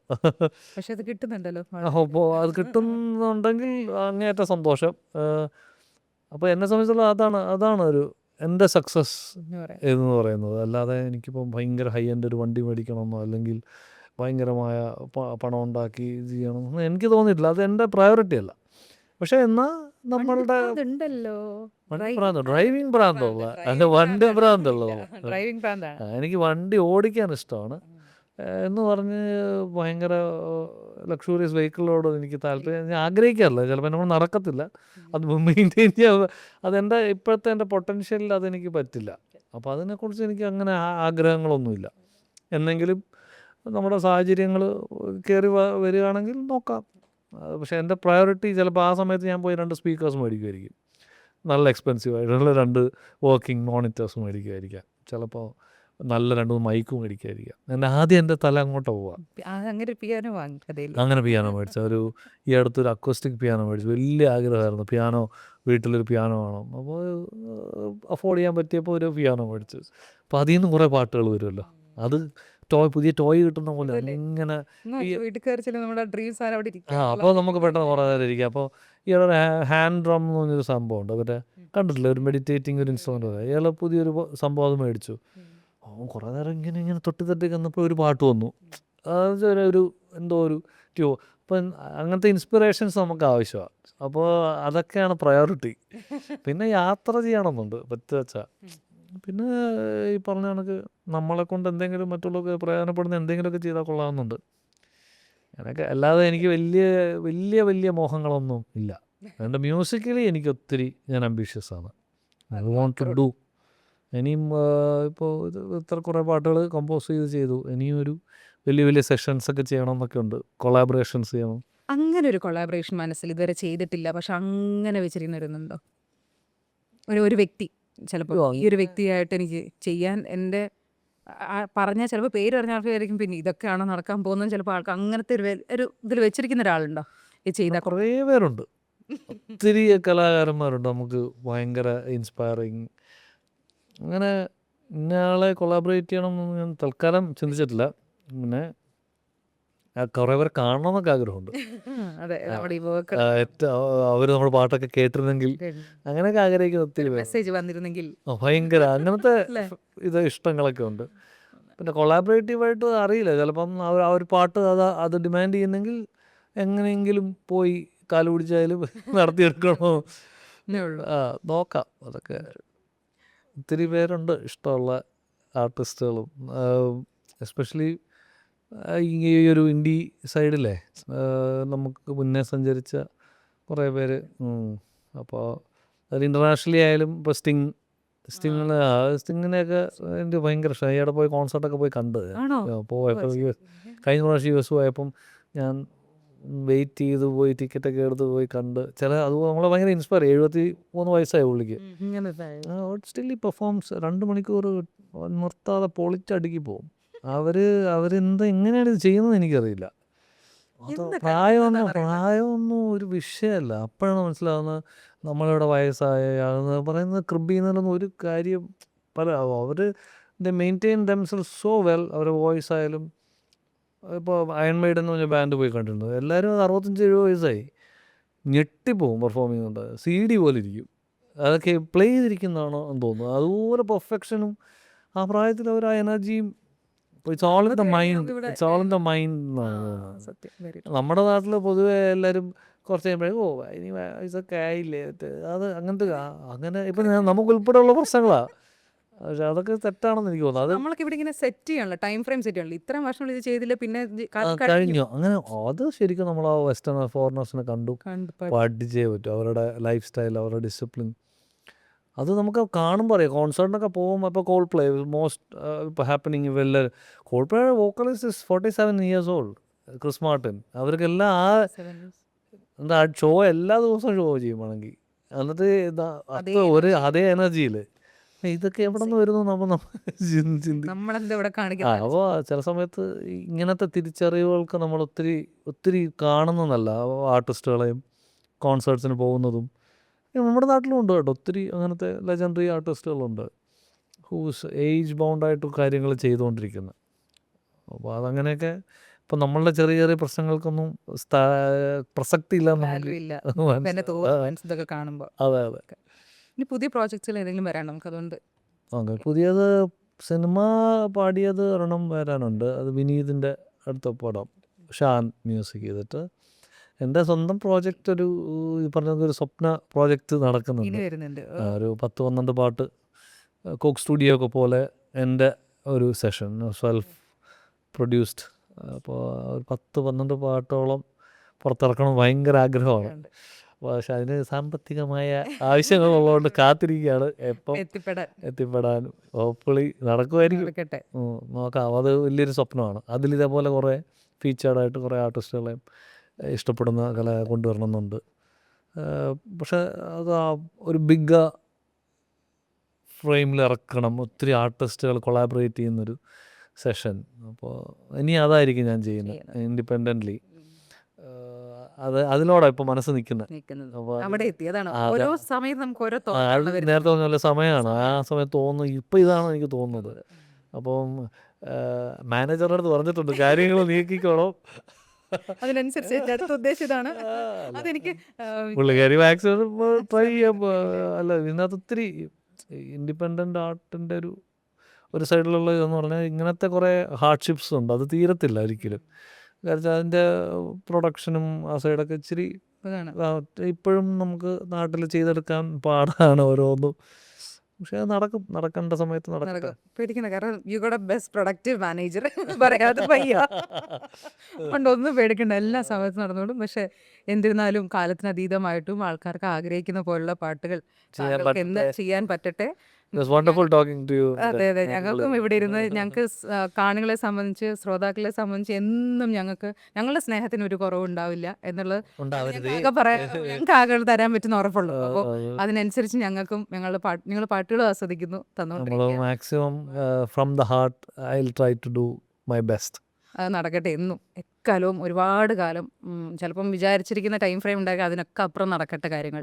പക്ഷെ അത് കിട്ടുന്നുണ്ടല്ലോ അപ്പോൾ അത് കിട്ടുന്നുണ്ടെങ്കിൽ അങ്ങേയറ്റം സന്തോഷം. അപ്പോൾ എന്നെ സംബന്ധിച്ചുള്ള അതാണ് ഒരു എൻ്റെ സക്സസ് എന്ന് പറയാം. എന്ന് പറയുന്നത്. അല്ലാതെ എനിക്കിപ്പം ഭയങ്കര ഹൈ എൻഡ് ഒരു വണ്ടി മേടിക്കണമെന്നോ അല്ലെങ്കിൽ ഭയങ്കരമായ പണം ഉണ്ടാക്കി ഇത് ചെയ്യണമെന്നോ എനിക്ക് തോന്നിയിട്ടില്ല. അത് എൻ്റെ പ്രയോറിറ്റി അല്ല. പക്ഷേ എന്നാൽ നമ്മളുടെ അതുണ്ടല്ലോ ഡ്രൈവിംഗ് ഭ്രാന്തമുള്ള അല്ല വണ്ടി ഭ്രാന്തമുള്ളത് ഡ്രൈവിംഗ് പ്രാന്താണ്. എനിക്ക് വണ്ടി ഓടിക്കാൻ ഇഷ്ടമാണ്. എന്ന് പറഞ്ഞ് ഭയങ്കര ലക്ഷൂറിയസ് വെഹിക്കിളിനോട് എനിക്ക് താല്പര്യം ഞാൻ ആഗ്രഹിക്കാറില്ല. ചിലപ്പോൾ എന്നോട് നടക്കത്തില്ല. അത് മെയിൻറ്റെയിൻ ചെയ്യാൻ അതെൻ്റെ ഇപ്പോഴത്തെ എൻ്റെ പൊട്ടൻഷ്യലിൽ അതെനിക്ക് പറ്റില്ല. അപ്പോൾ അതിനെക്കുറിച്ച് എനിക്ക് അങ്ങനെ ആഗ്രഹങ്ങളൊന്നുമില്ല. എന്നെങ്കിലും നമ്മുടെ സാഹചര്യങ്ങൾ കയറി വരികയാണെങ്കിൽ നോക്കാം. പക്ഷേ എൻ്റെ പ്രയോറിറ്റി ചിലപ്പോൾ ആ സമയത്ത് ഞാൻ പോയി 2 സ്പീക്കേഴ്സ് മേടിക്കുമായിരിക്കും. നല്ല എക്സ്പെൻസീവ് ആയിട്ടുള്ള 2 വർക്കിംഗ് മോണിറ്റേഴ്സ് മേടിക്കുമായിരിക്കാം. ചിലപ്പോൾ നല്ല 2 മൈക്കും മേടിക്കുമായിരിക്കാം. ആദ്യം എൻ്റെ തല അങ്ങോട്ട് പോവാം. അങ്ങനെ ഒരു പിയാനോ വാങ്ങി കഥയിൽ. അങ്ങനെ പിയാനോ മേടിച്ച ഈ അടുത്തൊരു അക്കോസ്റ്റിക് പിയാനോ മേടിച്ചു. വലിയ ആഗ്രഹമായിരുന്നു പിയാനോ, വീട്ടിലൊരു പിയാനോ വേണം. അപ്പോൾ അഫോർഡ് ചെയ്യാൻ പറ്റിയപ്പോൾ ഒരു പിയാനോ മേടിച്ചു. അപ്പോൾ അതിൽ നിന്ന് കുറേ പാട്ടുകൾ വരുമല്ലോ. അത് പുതിയ ടോയ് കിട്ടുന്ന പോലെ ഇങ്ങനെ വീട്ടിൽ കയറി ചെല്ലുമ്പോൾ നമ്മുടെ ഡ്രീം സാധനം അവിടെ ഇരിക്കും. അപ്പോൾ നമുക്ക് പെട്ടെന്ന് കുറേ നേരം ഇരിക്കാം. അപ്പോൾ ഇയാളൊരു ഹാൻഡ് ഡ്രം എന്ന് പറഞ്ഞൊരു സംഭവമുണ്ട്. അവരെ കണ്ടിട്ടില്ല, ഒരു മെഡിറ്റേറ്റിംഗ് ഒരു ഇൻസ്ട്രുമെൻ്റ് പോലെ. ഇയാൾ പുതിയൊരു സംഭവം അത് മേടിച്ചു. കുറേ നേരം ഇങ്ങനെ തൊട്ടി വന്നപ്പോൾ ഒരു പാട്ട് വന്നു. അത് ഒരു എന്തോ ഒരു ട്യൂ. അപ്പം അങ്ങനത്തെ ഇൻസ്പിറേഷൻസ് നമുക്ക് ആവശ്യമാണ്. അപ്പോൾ അതൊക്കെയാണ് പ്രയോറിറ്റി. പിന്നെ യാത്ര ചെയ്യണമെന്നുണ്ട് പറ്റുവച്ചാൽ. പിന്നെ ഈ പറഞ്ഞ കണക്ക് നമ്മളെ കൊണ്ട് എന്തെങ്കിലും മറ്റുള്ളവർക്ക് പ്രയോജനപ്പെടുന്ന എന്തെങ്കിലുമൊക്കെ ചെയ്താൽ കൊള്ളാമെന്നുണ്ട്. അങ്ങനെയൊക്കെ. അല്ലാതെ എനിക്ക് വലിയ മോഹങ്ങളൊന്നും ഇല്ല. എൻ്റെ മ്യൂസിക്കലി എനിക്ക് ഒത്തിരി ഞാൻ അംബീഷ്യസ് ആണ്. I want to do. ഇനിയും ഇപ്പോൾ ഇത്ര കുറേ പാട്ടുകൾ കമ്പോസ് ചെയ്തു. ഇനിയും ഒരു വലിയ സെഷൻസൊക്കെ ചെയ്യണമെന്നൊക്കെ ഉണ്ട്. കൊളാബറേഷൻസ് ചെയ്യണം. അങ്ങനെ ഒരു കൊളാബറേഷൻ മനസ്സിൽ ഇതുവരെ ചെയ്തിട്ടില്ല, പക്ഷെ അങ്ങനെ വെച്ചിരുന്നിരുന്നുണ്ടോ ഒരു വ്യക്തി? ചിലപ്പോൾ ഈ ഒരു വ്യക്തിയായിട്ട് എനിക്ക് ചെയ്യാൻ എൻ്റെ പറഞ്ഞാൽ ചിലപ്പോൾ പേര് പറഞ്ഞ ആൾക്കാരായിരിക്കും പിന്നെ ഇതൊക്കെയാണോ നടക്കാൻ പോകുന്നത്. ചിലപ്പോൾ ആൾക്ക് അങ്ങനത്തെ ഒരു ഇതിൽ വെച്ചിരിക്കുന്ന ഒരാളുണ്ടോ ഇത് ചെയ്താൽ? കുറേ പേരുണ്ട്, ഒത്തിരി കലാകാരന്മാരുണ്ട് നമുക്ക് ഭയങ്കര ഇൻസ്പയറിങ്. അങ്ങനെ ഇന്നയാളെ കൊളാബറേറ്റ് ചെയ്യണമെന്ന് ഞാൻ തൽക്കാലം ചിന്തിച്ചിട്ടില്ല. പിന്നെ കുറേ പേരെ കാണണമെന്നൊക്കെ ആഗ്രഹമുണ്ട്. അതെ, നമ്മുടെ ഈ വർക്ക് അവർ നമ്മുടെ പാട്ടൊക്കെ കേട്ടിരുന്നെങ്കിൽ അങ്ങനെയൊക്കെ ആഗ്രഹിക്കുന്ന ഒത്തിരി പേര്. മെസ്സേജ് വന്നിരുന്നെങ്കിൽ ഭയങ്കര അങ്ങനത്തെ ഇഷ്ടങ്ങളൊക്കെ ഉണ്ട്. പിന്നെ കൊളാബറേറ്റീവായിട്ട് അറിയില്ല, ചിലപ്പം ആ ഒരു പാട്ട് അത് ഡിമാൻഡ് ചെയ്യുന്നെങ്കിൽ എങ്ങനെയെങ്കിലും പോയി കാല് പിടിച്ചായാലും നടത്തിയെടുക്കണോ നോക്കാം. അതൊക്കെ ഒത്തിരി പേരുണ്ട് ഇഷ്ടമുള്ള ആർട്ടിസ്റ്റുകളും. എസ്പെഷ്യലി ഈ ഒരു ഇൻഡി സൈഡിലെ നമുക്ക് മുന്നേ സഞ്ചരിച്ച കുറേ പേര്. അപ്പോൾ അത് ഇൻ്റർനാഷണലി ആയാലും ഇപ്പോൾ സ്റ്റിങ്ങിനെയൊക്കെ എനിക്ക് ഭയങ്കര ഇഷ്ടം. ഈയിടെ പോയി കോൺസേർട്ടൊക്കെ പോയി കണ്ട് പോയപ്പോൾ കഴിഞ്ഞ പ്രാവശ്യം US പോയപ്പം ഞാൻ വെയിറ്റ് ചെയ്ത് പോയി ടിക്കറ്റൊക്കെ എടുത്ത് പോയി കണ്ട്. അത് നമ്മളെ ഭയങ്കര ഇൻസ്പയർ. 73 വയസ്സായി പുള്ളിക്ക്. സ്റ്റിൽ ഈ പെർഫോംസ് 2 മണിക്കൂർ നിർത്താതെ പൊളിച്ചടുക്കി പോകും. എങ്ങനെയാണ് ഇത് ചെയ്യുന്നത് എനിക്കറിയില്ല. പ്രായമൊന്നും ഒരു വിഷയമല്ല. അപ്പോഴാണ് മനസ്സിലാവുന്നത് നമ്മളിവിടെ വയസ്സായെന്ന് പറയുന്നത് ക്രിബ് ചെയ്യുന്നതിലൊന്നും ഒരു കാര്യം അവർ മെയിൻറ്റെയിൻ ദംസെൽസ് സോ വെൽ. അവരുടെ വോയിസ് ആയാലും ഇപ്പോൾ അയൺ മെയ്ഡൻ എന്ന് പറഞ്ഞ ബാൻഡ് പോയി കണ്ടിട്ടുണ്ട്. എല്ലാവരും 65-70 വയസ്സായി ഞെട്ടിപ്പോവും പെർഫോം ചെയ്യുന്നുണ്ട്. CD പോലെ ഇരിക്കും. അതൊക്കെ പ്ലേ ചെയ്തിരിക്കുന്നതാണോ എന്ന് തോന്നുന്നു. അതുപോലെ പെർഫെക്ഷനും ആ പ്രായത്തിൽ അവർ ആ എനർജിയും. It's all in the mind എന്നാണ്. നമ്മുടെ നാട്ടിൽ പൊതുവെ എല്ലാവരും കുറച്ച് കഴിയുമ്പോഴേ ഇനി വയസ്സൊക്കെ ആയില്ലേ അങ്ങനെ ഇപ്പം നമുക്ക് ഉൾപ്പെടെയുള്ള പ്രശ്നങ്ങളാണ്. പക്ഷെ അതൊക്കെ തെറ്റാണെന്ന് എനിക്ക് തോന്നുന്നു. അത് നമ്മളൊക്കെ ഇവിടെ ഇങ്ങനെ സെറ്റ് ചെയ്യണല്ലോ, ടൈം ഫ്രെയിം സെറ്റ് ചെയ്യണല്ലോ. ഇത്രയും വർഷം ഇത് ചെയ്തില്ല പിന്നെ കഴിഞ്ഞു അങ്ങനെ. അത് ശരിക്കും നമ്മൾ ആ വെസ്റ്റേൺ ഫോറിനേഴ്സിനെ കണ്ടു പഠിച്ചേ പറ്റും. അവരുടെ ലൈഫ് സ്റ്റൈൽ, അവരുടെ ഡിസിപ്ലിൻ അത് നമുക്ക് കാണുമ്പോൾ അറിയാം. കോൺസേർട്ടിനൊക്കെ പോകുമ്പോൾ ഇപ്പോൾ Coldplay മോസ്റ്റ് ഇപ്പോൾ happening Coldplay vocalist 47 years old. Chris Martin അവർക്കെല്ലാം ഷോ എല്ലാ ദിവസവും ഷോ ചെയ്യുവാണെങ്കിൽ എന്നിട്ട് അതേ എനർജിയിൽ ഇതൊക്കെ എവിടെ നിന്ന് വരുന്നു നമ്മൾ ചിന്തിക്കും. അപ്പോൾ ചില സമയത്ത് ഇങ്ങനത്തെ തിരിച്ചറിവുകൾക്ക് നമ്മൾ ഒത്തിരി കാണുന്നതല്ല. ആർട്ടിസ്റ്റുകളെയും കോൺസേർട്സിന് പോകുന്നതും നമ്മുടെ നാട്ടിലും ഉണ്ട് കേട്ടോ. ഒത്തിരി അങ്ങനത്തെ ലെജൻഡറി ആർട്ടിസ്റ്റുകളുണ്ട്. ഹൂസ് ഏജ് ബൗണ്ടായിട്ട് കാര്യങ്ങൾ ചെയ്തുകൊണ്ടിരിക്കുന്നത്. അപ്പോൾ അതങ്ങനെയൊക്കെ ഇപ്പം നമ്മളുടെ ചെറിയ ചെറിയ പ്രശ്നങ്ങൾക്കൊന്നും പ്രസക്തി ഇല്ലെന്ന് വാല്യൂ നമുക്ക് ഇല്ല മനസ്സിലാവും. തോന്നുന്നു ഇതൊക്കെ കാണുമ്പോൾ. അതെ അതെ. ഇനി പുതിയ പ്രോജക്ട്സുകൾ ഏതെങ്കിലും വരാൻ നമുക്ക് അതുകൊണ്ട് ഓക്കെ, പുതിയത് സിനിമ പാടിയത് ഒരെണ്ണം വരാനുണ്ട്. അത് വിനീതിൻ്റെ അടുത്ത പടം, ഷാൻ മ്യൂസിക് ചെയ്തിട്ട്. എൻ്റെ സ്വന്തം പ്രോജക്റ്റ് ഒരു ഈ പറഞ്ഞൊരു സ്വപ്ന പ്രോജക്റ്റ് ഇനി നടക്കുന്നുണ്ട്. വരുന്നുണ്ട്. ഒരു 10-12 പാട്ട് കോക്ക് സ്റ്റുഡിയോ ഒക്കെ പോലെ എൻ്റെ ഒരു സെഷൻ സെൽഫ് പ്രൊഡ്യൂസ്ഡ്. അപ്പോൾ ഒരു 10-12 പാട്ടോളം പുറത്തിറക്കണം ഭയങ്കര ആഗ്രഹമാണ്. ഉണ്ട്. പക്ഷെ അതിന് സാമ്പത്തികമായ ആവശ്യങ്ങളുള്ളതുകൊണ്ട് കാത്തിരിക്കുകയാണ് എപ്പം എത്തിപ്പെടാൻ എത്തിപ്പെടാൻ. ഹോപ്പ്ഫുള്ളി നടക്കുമായിരിക്കും. നടക്കട്ടെ. നോക്കാം. അത് വലിയൊരു സ്വപ്നമാണ്. അതിലിതേപോലെ കുറേ ഫീച്ചേർഡായിട്ട് കുറേ ആർട്ടിസ്റ്റുകളെയും ഇഷ്ടപ്പെടുന്ന കല കൊണ്ടുവരണമെന്നുണ്ട്. പക്ഷേ അത് ഒരു ബിഗ് ഫ്രെയിമിൽ ഇറക്കണം, ഒത്തിരി ആർട്ടിസ്റ്റുകൾ കൊളാബറേറ്റ് ചെയ്യുന്നൊരു സെഷൻ. അപ്പോൾ ഇനി അതായിരിക്കും ഞാൻ ചെയ്യുന്നത് ഇൻഡിപെൻഡൻ്റ്ലി. അതിനോടാണ് ഇപ്പോൾ മനസ്സ് നിൽക്കുന്നത്. അപ്പോൾ അവിടെ എത്തി. അതാണ് അതെ. ഓരോ സമയത്ത് നമുക്ക് ഓരോ അത് നേരത്തെ പറഞ്ഞ പോലെ സമയമാണ്. ആ സമയത്ത് തോന്നുന്നു ഇപ്പം ഇതാണ് എനിക്ക് തോന്നുന്നത്. അപ്പം മാനേജറുടെ അടുത്ത് പറഞ്ഞിട്ടുണ്ട് കാര്യങ്ങൾ നീക്കിക്കോളോ. അതിനനുസരിച്ച് അടുത്ത ഉദ്ദേശം ഇതാണ്. അതെനിക്ക് പുള്ളിക്കാരി മാക്സിമം ട്രൈ ചെയ്യാൻ. അല്ല, ഇതിനകത്ത് ഒത്തിരി ഇൻഡിപെൻഡൻ്റ് ആർട്ടിൻ്റെ ഒരു സൈഡിലുള്ള ഇതെന്ന് പറഞ്ഞാൽ ഇങ്ങനത്തെ കുറേ ഹാർഡ്ഷിപ്സ് ഉണ്ട്. അത് തീരത്തില്ല ഒരിക്കലും. കാരണം അതിൻ്റെ പ്രൊഡക്ഷനും ആ സൈഡൊക്കെ ഇച്ചിരി ഇതാണ്. ഇപ്പോഴും നമുക്ക് നാട്ടിൽ ചെയ്തെടുക്കാൻ പാടാണ് ഓരോന്നും. പക്ഷേ അത് നടക്കേണ്ട സമയത്ത് നടക്കട്ടെ. പേടിക്കണ്ട, കാരണം you got A best productive manager. പറയാതെ വയ്യ. അതുകൊണ്ട് ഒന്നും പേടിക്കണ്ട, എല്ലാ സമയത്തും നടന്നോളും. പക്ഷെ എന്നിരുന്നാലും കാലത്തിന് അതീതമായിട്ടും ആൾക്കാർക്ക് ആഗ്രഹിക്കുന്ന പോലുള്ള പാട്ടുകൾ താങ്കൾക്ക് എന്ന് ചെയ്യാൻ പറ്റട്ടെ. It was wonderful talking to you. അതെ അതെ, ഞങ്ങൾക്കും ഇവിടെ ഇരുന്ന് ഞങ്ങൾക്ക് കാണികളെ സംബന്ധിച്ച് ശ്രോതാക്കളെ സംബന്ധിച്ച് എന്നും ഞങ്ങളുടെ സ്നേഹത്തിന് ഒരു കുറവുണ്ടാവില്ല എന്നുള്ളത് ഞങ്ങൾക്ക് പറയാൻ ഞങ്ങൾക്ക് ആകെ തരാൻ പറ്റുന്ന ഉറപ്പുള്ളൂ. അപ്പോൾ അതിനനുസരിച്ച് ഞങ്ങൾക്കും നിങ്ങൾ പാട്ടുകളും ആസ്വദിക്കുന്നു നമ്മൾ തന്നോണ്ടിരിക്കുക. Maximum from the heart I will try to do my best. അത് നടക്കട്ടെ എന്നും എക്കാലവും ഒരുപാട് കാലം. ചിലപ്പം വിചാരിച്ചിരിക്കുന്ന ടൈം ഫ്രെയിം ഉണ്ടാക്കി അതിനൊക്കെ അപ്പുറം നടക്കട്ടെ കാര്യങ്ങൾ.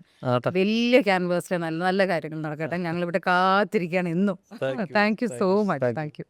വലിയ ക്യാൻവേസിലെ നല്ല നല്ല കാര്യങ്ങൾ നടക്കട്ടെ. ഞങ്ങളിവിടെ കാത്തിരിക്കുകയാണ് എന്നും. Thank you so much. Thank you.